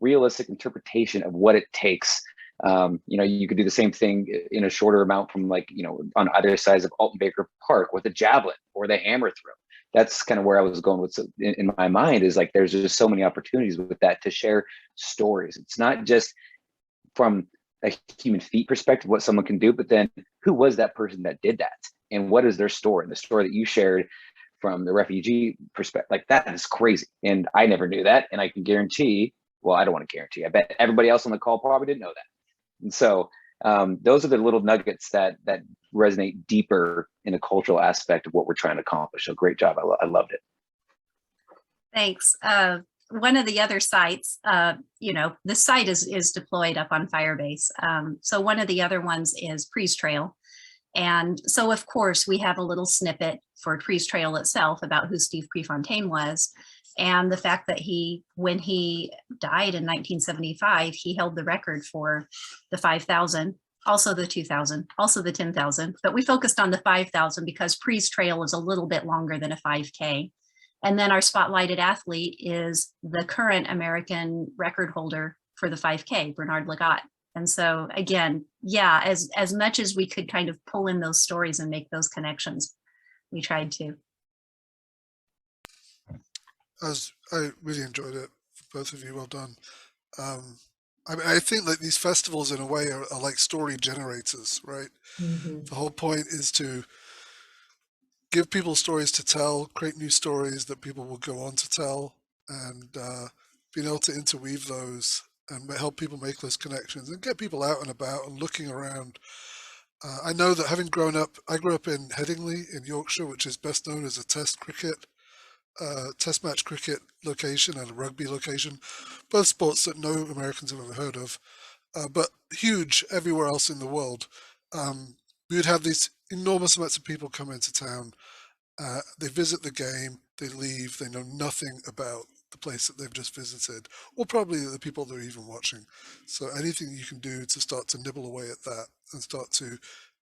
realistic interpretation of what it takes. You could do the same thing in a shorter amount from, like, on either sides of Alton Baker Park with a javelin or the hammer throw. That's kind of where I was going with in my mind, is like, there's just so many opportunities with that to share stories. It's not just from a human feat perspective, what someone can do, but then who was that person that did that? And what is their story? The story that you shared from the refugee perspective, like, that is crazy. And I never knew that. And I can guarantee, well, I don't want to guarantee, I bet everybody else on the call probably didn't know that. And so those are the little nuggets that resonate deeper in the cultural aspect of what we're trying to accomplish. So great job. I loved it. Thanks. One of the other sites, the site is deployed up on Firebase. So one of the other ones is Prees Trail. And so, of course, we have a little snippet for Pre's Trail itself about who Steve Prefontaine was. And the fact that when he died in 1975, he held the record for the 5,000, also the 2,000, also the 10,000. But we focused on the 5,000 because Pre's Trail is a little bit longer than a 5K. And then our spotlighted athlete is the current American record holder for the 5K, Bernard Lagat. And so again, yeah, as much as we could kind of pull in those stories and make those connections, we tried to. I really enjoyed it. Both of you, well done. I mean, I think that these festivals, in a way, are like story generators, right? Mm-hmm. The whole point is to give people stories to tell, create new stories that people will go on to tell, and being able to interweave those and help people make those connections and get people out and about and looking around. I know that having grown up, I grew up in Headingley in Yorkshire, which is best known as a test match cricket location and a rugby location, both sports that no Americans have ever heard of, but huge everywhere else in the world. We would have these enormous amounts of people come into town. They visit the game, they leave, they know nothing about the place that they've just visited, or probably the people they're even watching. So anything you can do to start to nibble away at that and start to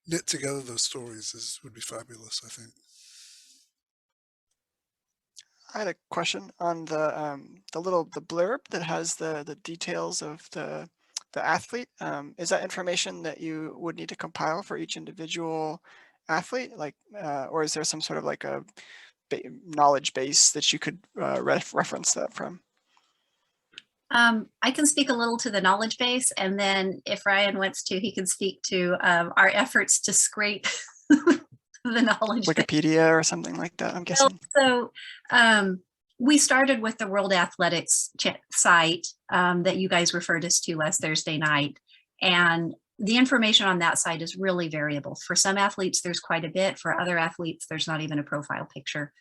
knit together those stories would be fabulous, I think. I had a question on the blurb that has the details of the athlete. Is that information that you would need to compile for each individual athlete, like, or is there some sort of like a knowledge base that you could reference that from? I can speak a little to the knowledge base, and then if Ryan wants to, he can speak to our efforts to scrape the knowledge Wikipedia or something like that, I'm guessing. So we started with the World Athletics site that you guys referred us to last Thursday night. And the information on that site is really variable. For some athletes, there's quite a bit. For other athletes, there's not even a profile picture.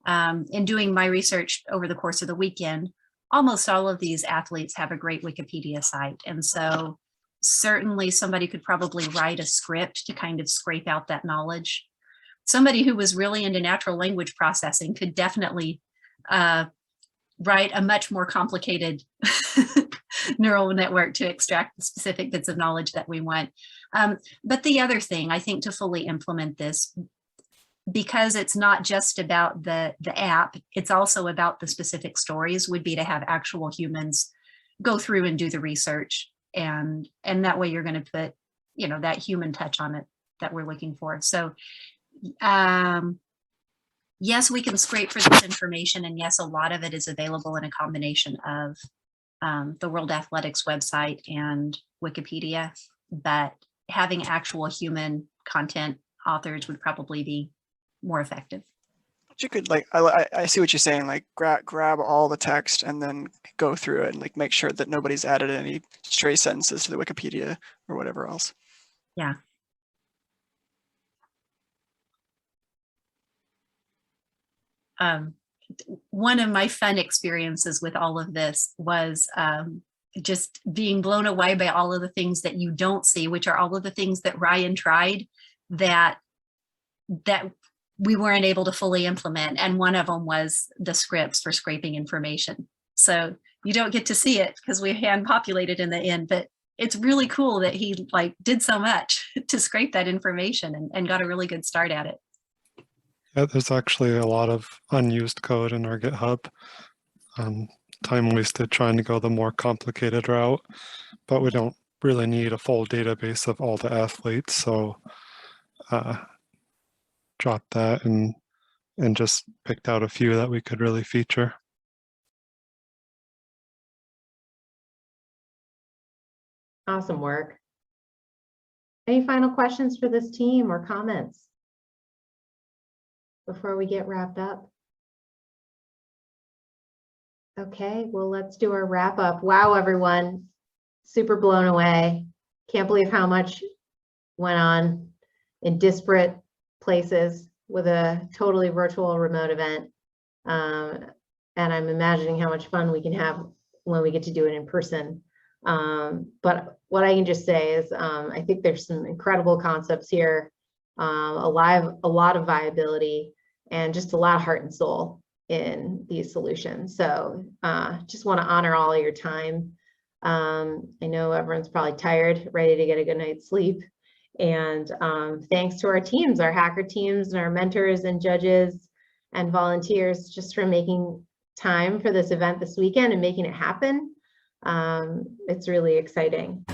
In doing my research over the course of the weekend, almost all of these athletes have a great Wikipedia site. And so certainly somebody could probably write a script to kind of scrape out that knowledge. Somebody who was really into natural language processing could definitely write a much more complicated neural network to extract the specific bits of knowledge that we want. But the other thing, I think, to fully implement this, because it's not just about the app, it's also about the specific stories, would be to have actual humans go through and do the research. And that way you're going to put, that human touch on it that we're looking for. So yes, we can scrape for this information, and yes, a lot of it is available in a combination of the World Athletics website and Wikipedia, but having actual human content authors would probably be more effective. You could, like, I see what you're saying, like grab all the text and then go through it and like make sure that nobody's added any stray sentences to the Wikipedia or whatever else. Yeah. One of my fun experiences with all of this was just being blown away by all of the things that you don't see, which are all of the things that Ryan tried that we weren't able to fully implement. And one of them was the scripts for scraping information. So you don't get to see it because we hand populated in the end, but it's really cool that he did so much to scrape that information and got a really good start at it. Yeah, there's actually a lot of unused code in our GitHub. Time wasted trying to go the more complicated route, but we don't really need a full database of all the athletes. So dropped that and just picked out a few that we could really feature. Awesome work. Any final questions for this team or comments before we get wrapped up? Okay, well, let's do our wrap up. Wow, everyone, super blown away. Can't believe how much went on in disparate places with a totally virtual remote event. And I'm imagining how much fun we can have when we get to do it in person. But what I can just say is I think there's some incredible concepts here a lot of viability, and just a lot of heart and soul in these solutions. So just want to honor all of your time. I know everyone's probably tired, ready to get a good night's sleep. And thanks to our teams, our hacker teams and our mentors and judges and volunteers, just for making time for this event this weekend and making it happen. It's really exciting.